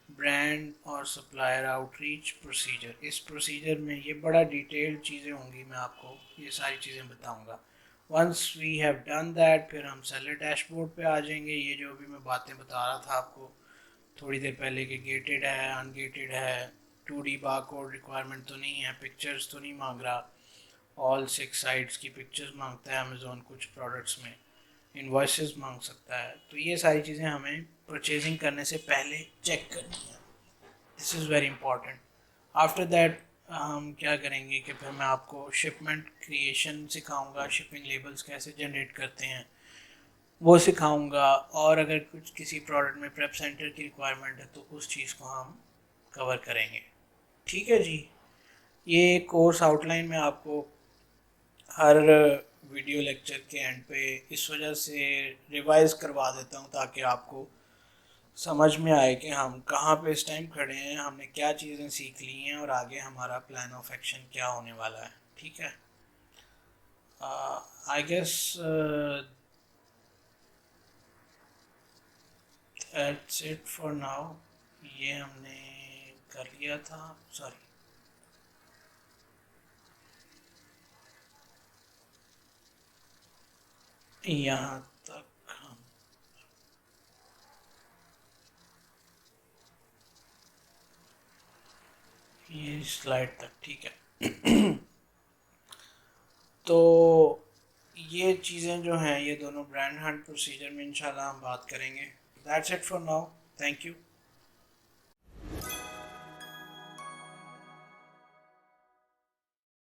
brand और सप्लायर आउटरीच प्रोसीजर। इस प्रोसीजर में ये बड़ा डिटेल्ड चीज़ें होंगी, मैं आपको ये सारी चीज़ें बताऊंगा। Once we have done that फिर हम सेलर डैशबोर्ड पे आ जाएंगे। ये जो भी मैं बातें बता रहा था आपको थोड़ी देर पहले कि गेटेड है, अनगेटेड है, 2D बारकोड रिक्वायरमेंट तो नहीं है, पिक्चर्स तो नहीं मांग रहा, ऑल 6 साइड्स की पिक्चर्स मांगता है अमेज़ॉन कुछ प्रोडक्ट्स में, इन्वॉइसेस मांग सकता है। तो ये सारी चीज़ें हमें परचेजिंग करने से पहले चेक करनी है। This is very important. After that हम क्या करेंगे कि फिर मैं आपको शिपमेंट क्रिएशन सिखाऊंगा, शिपिंग लेबल्स कैसे जनरेट करते हैं वो सिखाऊंगा, और अगर कुछ किसी प्रोडक्ट में प्रेप सेंटर की रिक्वायरमेंट है तो उस चीज़ को हम कवर करेंगे। ठीक है जी, ये कोर्स आउटलाइन में आपको हर वीडियो लेक्चर के एंड पे इस वजह से रिवाइज करवा देता हूँ ताकि आपको समझ में आए कि हम कहाँ पे इस टाइम खड़े हैं, हमने क्या चीज़ें सीख ली हैं और आगे हमारा प्लान ऑफ एक्शन क्या होने वाला है। ठीक है, I guess that's it for now. ये हमने कर लिया था, सॉरी यहाँ तक हम ये स्लाइड तक। ठीक है तो ये चीज़ें जो हैं ये दोनों ब्रांड हंट प्रोसीजर में इंशाल्लाह हम बात करेंगे। That's it for now, thank you.